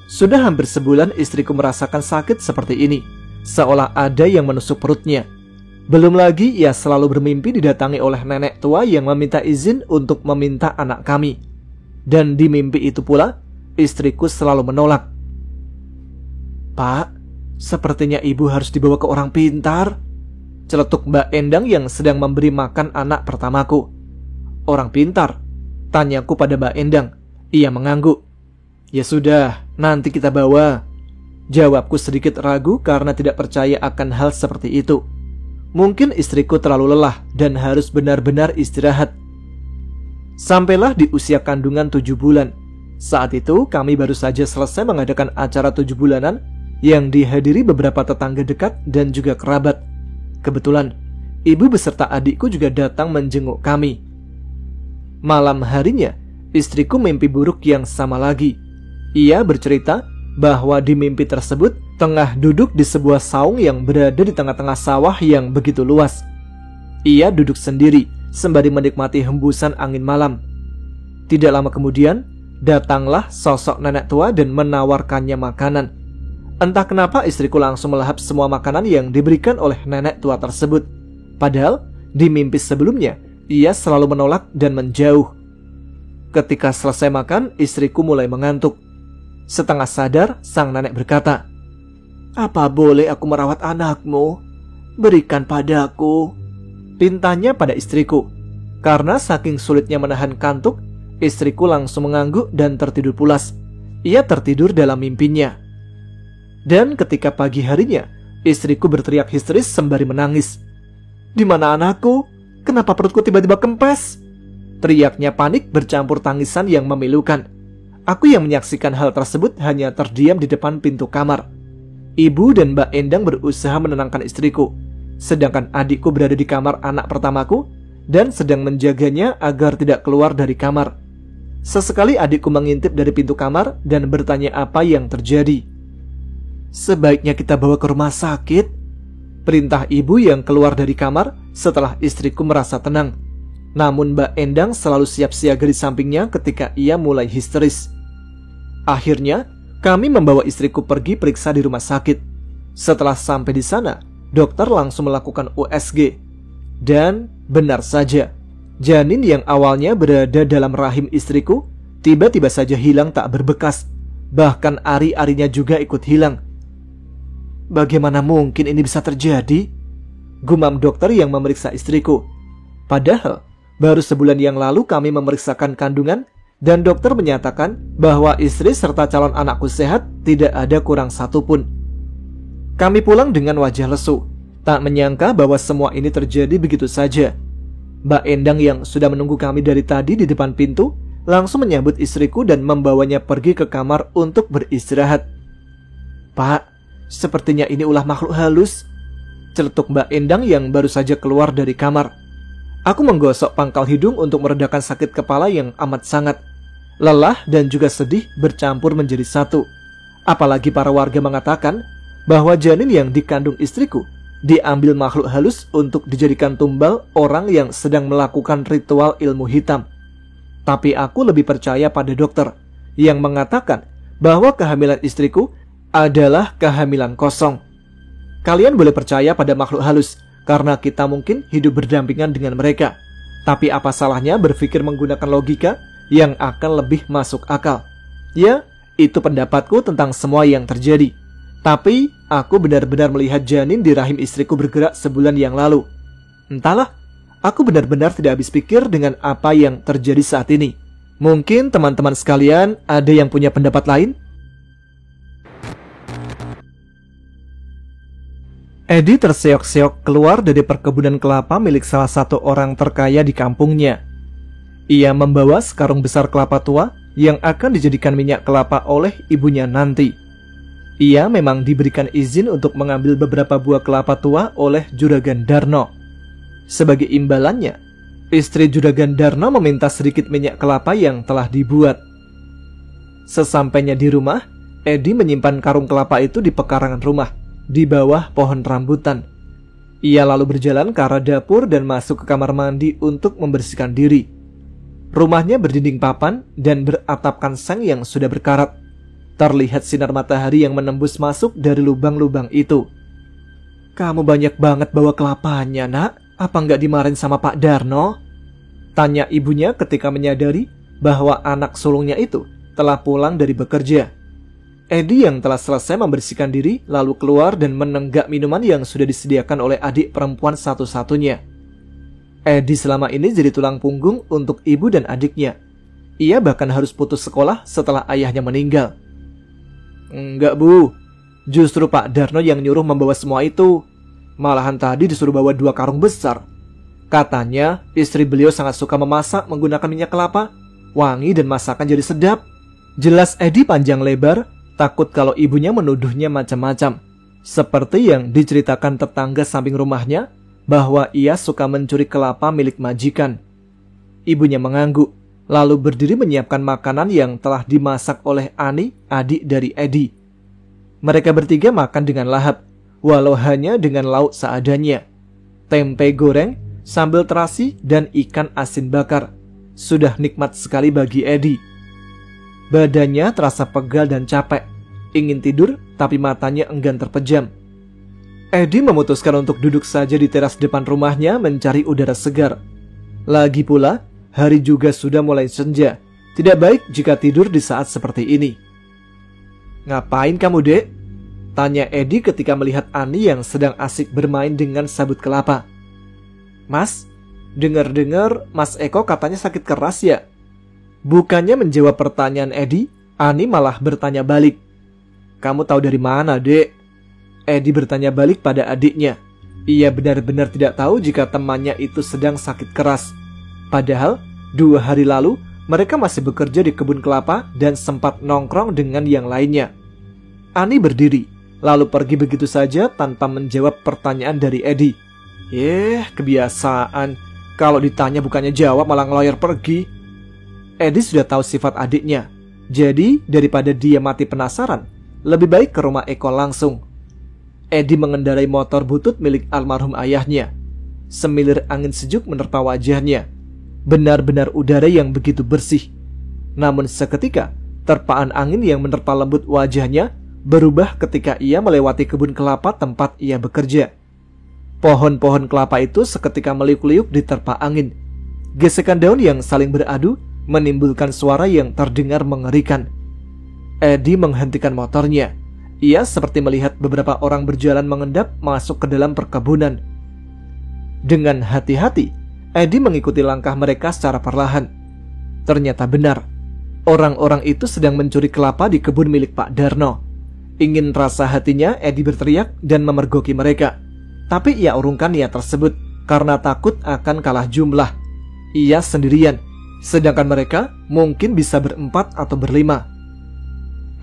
Sudah hampir sebulan istriku merasakan sakit seperti ini, seolah ada yang menusuk perutnya. Belum lagi ia selalu bermimpi didatangi oleh nenek tua yang meminta izin untuk meminta anak kami. Dan di mimpi itu pula, istriku selalu menolak. "Pak, sepertinya ibu harus dibawa ke orang pintar," celetuk Mbak Endang yang sedang memberi makan anak pertamaku. "Orang pintar?" tanyaku pada Mbak Endang. Ia mengangguk. "Ya sudah, nanti kita bawa," jawabku sedikit ragu karena tidak percaya akan hal seperti itu. Mungkin istriku terlalu lelah dan harus benar-benar istirahat. Sampailah di usia kandungan 7 bulan. Saat itu kami baru saja selesai mengadakan acara 7 bulanan yang dihadiri beberapa tetangga dekat dan juga kerabat. Kebetulan, ibu beserta adikku juga datang menjenguk kami. Malam harinya, istriku mimpi buruk yang sama lagi. Ia bercerita bahwa di mimpi tersebut tengah duduk di sebuah saung yang berada di tengah-tengah sawah yang begitu luas. Ia duduk sendiri sembari menikmati hembusan angin malam. Tidak lama kemudian, datanglah sosok nenek tua dan menawarkannya makanan. Entah kenapa istriku langsung melahap semua makanan yang diberikan oleh nenek tua tersebut. Padahal di mimpi sebelumnya, ia selalu menolak dan menjauh. Ketika selesai makan, istriku mulai mengantuk. Setengah sadar, sang nenek berkata, "Apa boleh aku merawat anakmu? Berikan padaku," pintanya pada istriku. Karena saking sulitnya menahan kantuk, istriku langsung mengangguk dan tertidur pulas. Ia tertidur dalam mimpinya. Dan ketika pagi harinya, istriku berteriak histeris sembari menangis. "Di mana anakku? Kenapa perutku tiba-tiba kempes?" Teriaknya panik bercampur tangisan yang memilukan. Aku yang menyaksikan hal tersebut hanya terdiam di depan pintu kamar. Ibu dan Mbak Endang berusaha menenangkan istriku, sedangkan adikku berada di kamar anak pertamaku dan sedang menjaganya agar tidak keluar dari kamar. Sesekali adikku mengintip dari pintu kamar dan bertanya apa yang terjadi. "Sebaiknya kita bawa ke rumah sakit," perintah ibu yang keluar dari kamar setelah istriku merasa tenang. Namun Mbak Endang selalu siap siaga di sampingnya ketika ia mulai histeris. Akhirnya, kami membawa istriku pergi periksa di rumah sakit. Setelah sampai di sana, dokter langsung melakukan USG. Dan benar saja, janin yang awalnya berada dalam rahim istriku tiba-tiba saja hilang tak berbekas. Bahkan ari-arinya juga ikut hilang. "Bagaimana mungkin ini bisa terjadi?" gumam dokter yang memeriksa istriku. Padahal baru sebulan yang lalu kami memeriksakan kandungan dan dokter menyatakan bahwa istri serta calon anakku sehat, tidak ada kurang satu pun. Kami pulang dengan wajah lesu, tak menyangka bahwa semua ini terjadi begitu saja. Mbak Endang yang sudah menunggu kami dari tadi di depan pintu langsung menyambut istriku dan membawanya pergi ke kamar untuk beristirahat. "Pak, sepertinya ini ulah makhluk halus," celetuk Mbak Endang yang baru saja keluar dari kamar. Aku menggosok pangkal hidung untuk meredakan sakit kepala yang amat sangat. Lelah dan juga sedih bercampur menjadi satu. Apalagi para warga mengatakan bahwa janin yang dikandung istriku diambil makhluk halus untuk dijadikan tumbal orang yang sedang melakukan ritual ilmu hitam. Tapi aku lebih percaya pada dokter yang mengatakan bahwa kehamilan istriku adalah kehamilan kosong. Kalian boleh percaya pada makhluk halus karena kita mungkin hidup berdampingan dengan mereka. Tapi apa salahnya berpikir menggunakan logika yang akan lebih masuk akal? Ya, itu pendapatku tentang semua yang terjadi. Tapi aku benar-benar melihat janin di rahim istriku bergerak sebulan yang lalu. Entahlah, aku benar-benar tidak habis pikir dengan apa yang terjadi saat ini. Mungkin teman-teman sekalian ada yang punya pendapat lain? Eddie terseok-seok keluar dari perkebunan kelapa milik salah satu orang terkaya di kampungnya. Ia membawa sekarung besar kelapa tua yang akan dijadikan minyak kelapa oleh ibunya nanti. Ia memang diberikan izin untuk mengambil beberapa buah kelapa tua oleh Juragan Darno. Sebagai imbalannya, istri Juragan Darno meminta sedikit minyak kelapa yang telah dibuat. Sesampainya di rumah, Eddie menyimpan karung kelapa itu di pekarangan rumah, di bawah pohon rambutan. Ia lalu berjalan ke arah dapur dan masuk ke kamar mandi untuk membersihkan diri. Rumahnya berdinding papan dan beratapkan seng yang sudah berkarat. Terlihat sinar matahari yang menembus masuk dari lubang-lubang itu. "Kamu banyak banget bawa kelapanya, nak. Apa nggak dimarahin sama Pak Darno?" tanya ibunya ketika menyadari bahwa anak sulungnya itu telah pulang dari bekerja. Eddie yang telah selesai membersihkan diri lalu keluar dan menenggak minuman yang sudah disediakan oleh adik perempuan satu-satunya. Eddie selama ini jadi tulang punggung untuk ibu dan adiknya. Ia bahkan harus putus sekolah setelah ayahnya meninggal. "Enggak, Bu. Justru Pak Darno yang nyuruh membawa semua itu. Malahan tadi disuruh bawa 2 karung besar. Katanya istri beliau sangat suka memasak menggunakan minyak kelapa. Wangi dan masakan jadi sedap." Jelas Eddie panjang lebar, takut kalau ibunya menuduhnya macam-macam. Seperti yang diceritakan tetangga samping rumahnya, bahwa ia suka mencuri kelapa milik majikan. Ibunya mengangguk, lalu berdiri menyiapkan makanan yang telah dimasak oleh Ani, adik dari Eddie. Mereka bertiga makan dengan lahap, walau hanya dengan lauk seadanya. Tempe goreng, sambal terasi, dan ikan asin bakar. Sudah nikmat sekali bagi Eddie. Badannya terasa pegal dan capek. Ingin tidur, tapi matanya enggan terpejam. Eddie memutuskan untuk duduk saja di teras depan rumahnya mencari udara segar. Lagi pula, hari juga sudah mulai senja. Tidak baik jika tidur di saat seperti ini. "Ngapain kamu, Dek?" tanya Eddie ketika melihat Ani yang sedang asik bermain dengan sabut kelapa. "Mas, dengar-dengar Mas Eko katanya sakit keras ya?" Bukannya menjawab pertanyaan Eddie, Ani malah bertanya balik. "Kamu tahu dari mana, Dek?" Eddie bertanya balik pada adiknya. Ia benar-benar tidak tahu jika temannya itu sedang sakit keras. Padahal 2 hari lalu mereka masih bekerja di kebun kelapa dan sempat nongkrong dengan yang lainnya. Ani berdiri, lalu pergi begitu saja tanpa menjawab pertanyaan dari Eddie. Kebiasaan. Kalau ditanya bukannya jawab malah ngeloyor pergi. Eddie sudah tahu sifat adiknya. Jadi daripada dia mati penasaran, lebih baik ke rumah Eko langsung. Eddie mengendarai motor butut milik almarhum ayahnya. Semilir angin sejuk menerpa wajahnya. Benar-benar udara yang begitu bersih. Namun seketika, terpaan angin yang menerpa lembut wajahnya berubah ketika ia melewati kebun kelapa tempat ia bekerja. Pohon-pohon kelapa itu seketika meliuk-liuk diterpa angin. Gesekan daun yang saling beradu menimbulkan suara yang terdengar mengerikan. Eddie menghentikan motornya. Ia seperti melihat beberapa orang berjalan mengendap masuk ke dalam perkebunan. Dengan hati-hati, Eddie mengikuti langkah mereka secara perlahan. Ternyata benar, orang-orang itu sedang mencuri kelapa di kebun milik Pak Darno. Ingin rasa hatinya, Eddie berteriak dan memergoki mereka. Tapi ia urungkan niat tersebut karena takut akan kalah jumlah. Ia sendirian, sedangkan mereka mungkin bisa berempat atau berlima.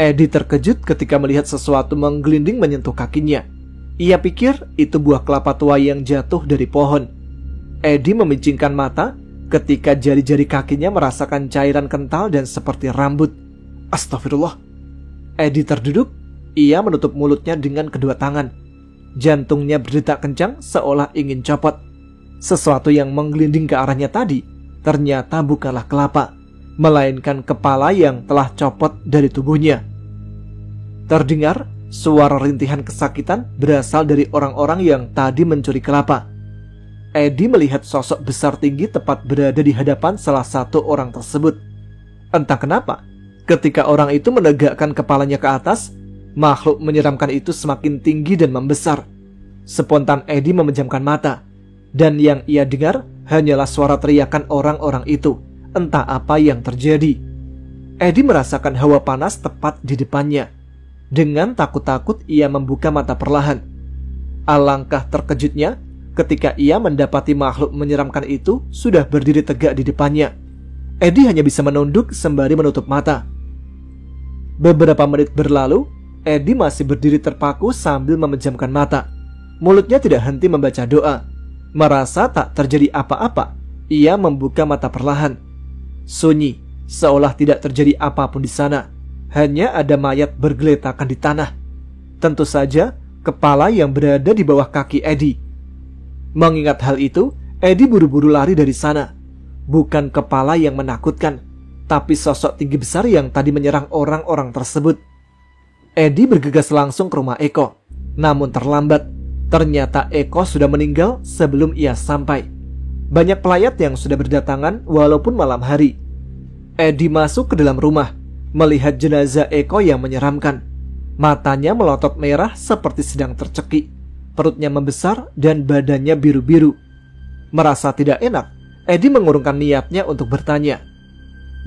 Eddie terkejut ketika melihat sesuatu menggelinding menyentuh kakinya. Ia pikir itu buah kelapa tua yang jatuh dari pohon. Eddie memicingkan mata ketika jari-jari kakinya merasakan cairan kental dan seperti rambut. Astagfirullah. Eddie terduduk. Ia menutup mulutnya dengan kedua tangan. Jantungnya berdetak kencang seolah ingin copot. Sesuatu yang menggelinding ke arahnya tadi ternyata bukanlah kelapa, melainkan kepala yang telah copot dari tubuhnya. Terdengar suara rintihan kesakitan berasal dari orang-orang yang tadi mencuri kelapa. Eddie melihat sosok besar tinggi tepat berada di hadapan salah satu orang tersebut. Entah kenapa, ketika orang itu menegakkan kepalanya ke atas, makhluk menyeramkan itu semakin tinggi dan membesar. Spontan Eddie memejamkan mata, dan yang ia dengar hanyalah suara teriakan orang-orang itu. Entah apa yang terjadi. Eddie merasakan hawa panas tepat di depannya. Dengan takut-takut ia membuka mata perlahan. Alangkah terkejutnya ketika ia mendapati makhluk menyeramkan itu sudah berdiri tegak di depannya. Eddie hanya bisa menunduk sembari menutup mata. Beberapa menit berlalu, Eddie masih berdiri terpaku sambil memejamkan mata. Mulutnya tidak henti membaca doa. Merasa tak terjadi apa-apa, ia membuka mata perlahan. Sunyi, seolah tidak terjadi apapun di sana. Hanya ada mayat bergeletakan di tanah. Tentu saja, kepala yang berada di bawah kaki Eddie. Mengingat hal itu, Eddie buru-buru lari dari sana. Bukan kepala yang menakutkan, tapi sosok tinggi besar yang tadi menyerang orang-orang tersebut. Eddie bergegas langsung ke rumah Eko. Namun terlambat. Ternyata Eko sudah meninggal sebelum ia sampai. Banyak pelayat yang sudah berdatangan walaupun malam hari. Eddie masuk ke dalam rumah, melihat jenazah Eko yang menyeramkan. Matanya melotot merah seperti sedang tercekik. Perutnya membesar dan badannya biru-biru. Merasa tidak enak, Eddie mengurungkan niatnya untuk bertanya.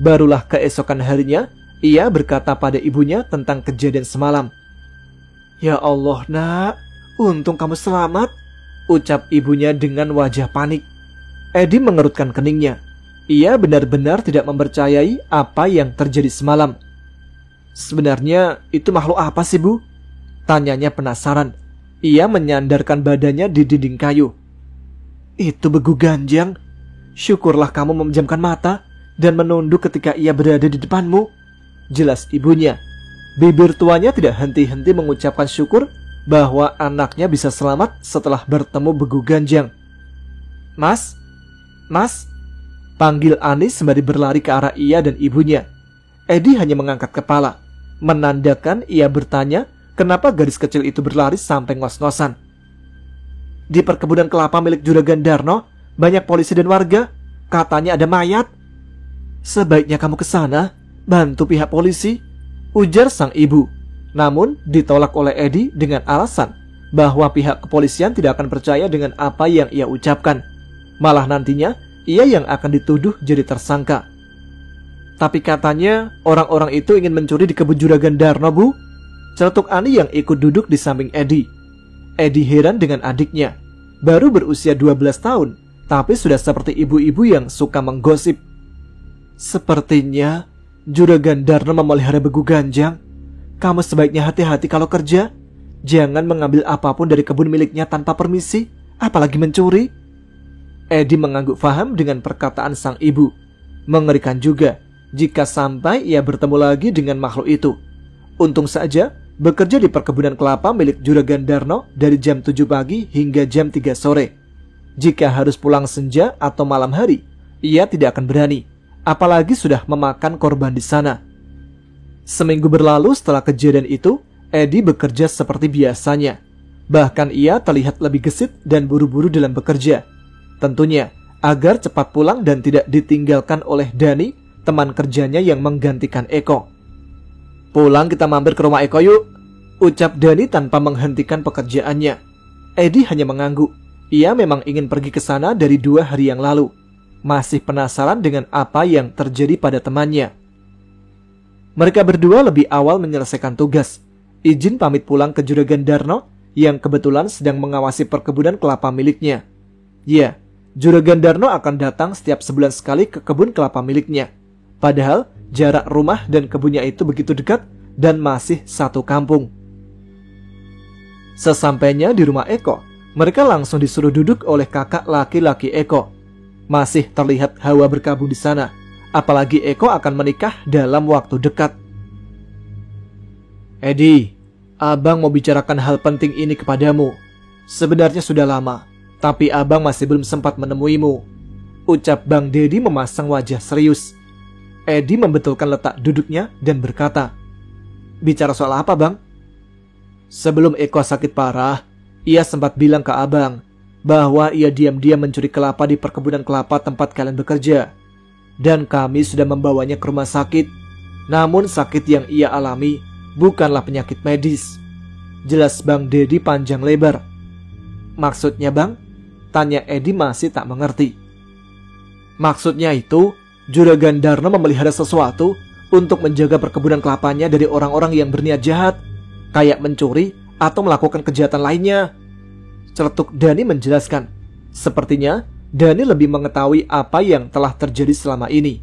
Barulah keesokan harinya, ia berkata pada ibunya tentang kejadian semalam. "Ya Allah, nak, untung kamu selamat," ucap ibunya dengan wajah panik. Eddie mengerutkan keningnya. Ia benar-benar tidak mempercayai apa yang terjadi semalam. "Sebenarnya itu makhluk apa sih, Bu?" tanyanya penasaran. Ia menyandarkan badannya di dinding kayu. "Itu Begu Ganjang. Syukurlah kamu memejamkan mata dan menunduk ketika ia berada di depanmu," jelas ibunya. Bibir tuanya tidak henti-henti mengucapkan syukur bahwa anaknya bisa selamat setelah bertemu Begu Ganjang. "Mas, Mas," panggil Anis sembari berlari ke arah ia dan ibunya. Eddie hanya mengangkat kepala, menandakan ia bertanya kenapa gadis kecil itu berlari sampai ngos-ngosan. "Di perkebunan kelapa milik Juragan Darno, banyak polisi dan warga. Katanya ada mayat." "Sebaiknya kamu ke sana, bantu pihak polisi," ujar sang ibu. Namun ditolak oleh Eddie dengan alasan bahwa pihak kepolisian tidak akan percaya dengan apa yang ia ucapkan. Malah nantinya ia yang akan dituduh jadi tersangka. "Tapi katanya orang-orang itu ingin mencuri di kebun Juragan Darno, Bu," celetuk Ani yang ikut duduk di samping Eddie. Eddie heran dengan adiknya. Baru berusia 12 tahun, tapi sudah seperti ibu-ibu yang suka menggosip. "Sepertinya Juragan Darno memelihara Begu Ganjang. Kamu sebaiknya hati-hati kalau kerja. Jangan mengambil apapun dari kebun miliknya tanpa permisi, apalagi mencuri." Eddie mengangguk faham dengan perkataan sang ibu. Mengerikan juga jika sampai ia bertemu lagi dengan makhluk itu. Untung saja bekerja di perkebunan kelapa milik Juragan Darno dari jam 7 pagi hingga jam 3 sore. Jika harus pulang senja atau malam hari, ia tidak akan berani, apalagi sudah memakan korban di sana. Seminggu berlalu setelah kejadian itu, Eddie bekerja seperti biasanya. Bahkan ia terlihat lebih gesit dan buru-buru dalam bekerja. Tentunya agar cepat pulang dan tidak ditinggalkan oleh Dani, teman kerjanya yang menggantikan Eko. "Pulang kita mampir ke rumah Eko yuk," ucap Dani tanpa menghentikan pekerjaannya. Eddie hanya mengangguk. Ia memang ingin pergi ke sana dari 2 hari yang lalu. Masih penasaran dengan apa yang terjadi pada temannya. Mereka berdua lebih awal menyelesaikan tugas. Izin pamit pulang ke Juragan Darno yang kebetulan sedang mengawasi perkebunan kelapa miliknya. Ya, Juragan Darno akan datang setiap sebulan sekali ke kebun kelapa miliknya. Padahal jarak rumah dan kebunnya itu begitu dekat dan masih satu kampung. Sesampainya di rumah Eko, mereka langsung disuruh duduk oleh kakak laki-laki Eko. Masih terlihat hawa berkabung di sana, apalagi Eko akan menikah dalam waktu dekat. "Eddie, abang mau bicarakan hal penting ini kepadamu," Sebenarnya sudah lama, tapi abang masih belum sempat menemuimu, ucap Bang Dedi memasang wajah serius. Edi membetulkan letak duduknya dan berkata, bicara soal apa bang? Sebelum Eko sakit parah, ia sempat bilang ke abang bahwa ia diam-diam mencuri kelapa di perkebunan kelapa tempat kalian bekerja. Dan kami sudah membawanya ke rumah sakit. Namun sakit yang ia alami bukanlah penyakit medis. Jelas Bang Dedi panjang lebar. Maksudnya bang? Tanya Edi masih tak mengerti. Maksudnya itu, Juragan Darno memelihara sesuatu untuk menjaga perkebunan kelapanya dari orang-orang yang berniat jahat, kayak mencuri atau melakukan kejahatan lainnya. Celetuk Dani menjelaskan. Sepertinya Dani lebih mengetahui apa yang telah terjadi selama ini.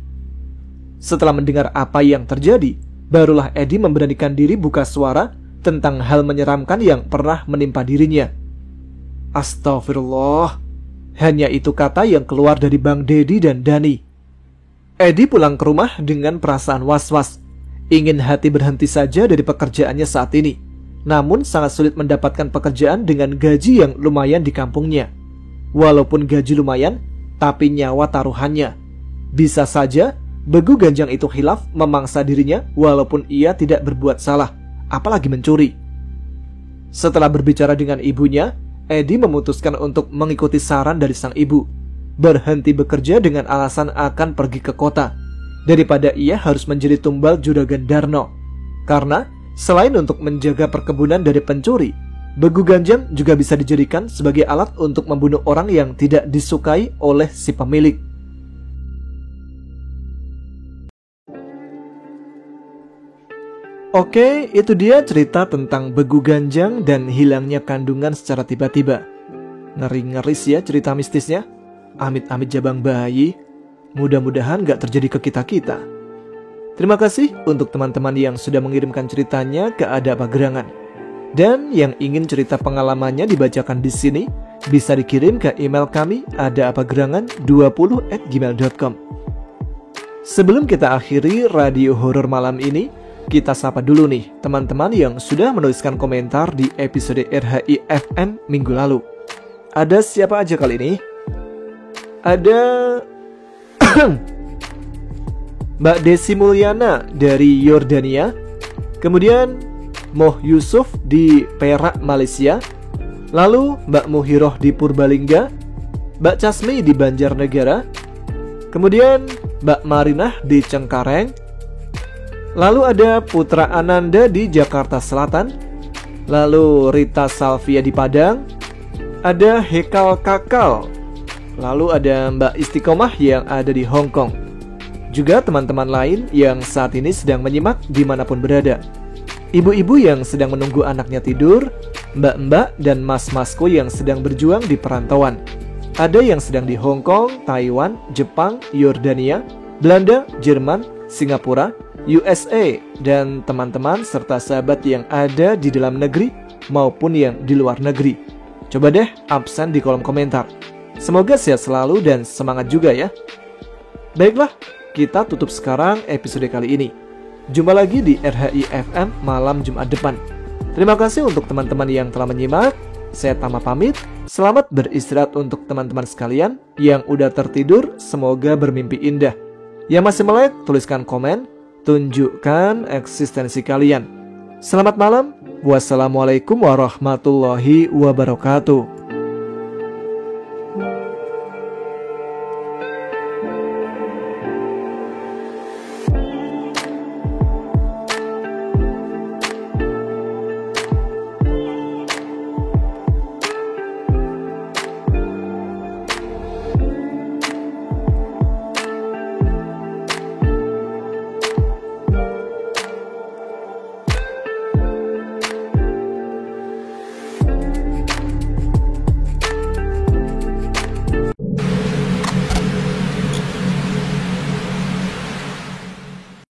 Setelah mendengar apa yang terjadi, barulah Edi memberanikan diri buka suara tentang hal menyeramkan yang pernah menimpa dirinya. Astagfirullah. Hanya itu kata yang keluar dari Bang Dedi dan Dani. Edi pulang ke rumah dengan perasaan was-was. Ingin hati berhenti saja dari pekerjaannya saat ini. Namun sangat sulit mendapatkan pekerjaan dengan gaji yang lumayan di kampungnya. Walaupun gaji lumayan, tapi nyawa taruhannya. Bisa saja Begu Ganjang itu khilaf memangsa dirinya walaupun ia tidak berbuat salah, apalagi mencuri. Setelah berbicara dengan ibunya, Edi memutuskan untuk mengikuti saran dari sang ibu. Berhenti bekerja dengan alasan akan pergi ke kota, daripada ia harus menjadi tumbal Juragan Darno. Karena selain untuk menjaga perkebunan dari pencuri, Begu Ganjang juga bisa dijadikan sebagai alat untuk membunuh orang yang tidak disukai oleh si pemilik. Oke, itu dia cerita tentang Begu Ganjang dan hilangnya kandungan secara tiba-tiba. Ngeri-ngeri sih ya cerita mistisnya. Amit-amit jabang bayi. Mudah-mudahan gak terjadi ke kita-kita. Terima kasih untuk teman-teman yang sudah mengirimkan ceritanya ke Ada Apa Gerangan. Dan yang ingin cerita pengalamannya dibacakan di sini bisa dikirim ke email kami adaapagerangan20@gmail.com. Sebelum kita akhiri radio horor malam ini, kita sapa dulu nih teman-teman yang sudah menuliskan komentar di episode RHI FM minggu lalu. Ada siapa aja kali ini? Ada Mbak Desi Mulyana dari Yordania. Kemudian Moh Yusuf di Perak, Malaysia. Lalu Mbak Muhiroh di Purbalingga, Mbak Casmi di Banjarnegara. Kemudian Mbak Marinah di Cengkareng. Lalu ada Putra Ananda di Jakarta Selatan. Lalu Rita Salvia di Padang. Ada Hekal Kakal. Lalu ada Mbak Istiqomah yang ada di Hong Kong. Juga teman-teman lain yang saat ini sedang menyimak dimanapun berada. Ibu-ibu yang sedang menunggu anaknya tidur, mbak-mbak dan mas-masku yang sedang berjuang di perantauan. Ada yang sedang di Hong Kong, Taiwan, Jepang, Yordania, Belanda, Jerman, Singapura, USA, dan teman-teman serta sahabat yang ada di dalam negeri maupun yang di luar negeri. Coba deh absen di kolom komentar. Semoga sehat selalu dan semangat juga ya. Baiklah, kita tutup sekarang episode kali ini. Jumpa lagi di RHI FM malam Jumat depan. Terima kasih untuk teman-teman yang telah menyimak. Saya Tama pamit. Selamat beristirahat untuk teman-teman sekalian. Yang udah tertidur, semoga bermimpi indah. Yang masih melek, tuliskan komen. Tunjukkan eksistensi kalian. Selamat malam. Wassalamualaikum warahmatullahi wabarakatuh.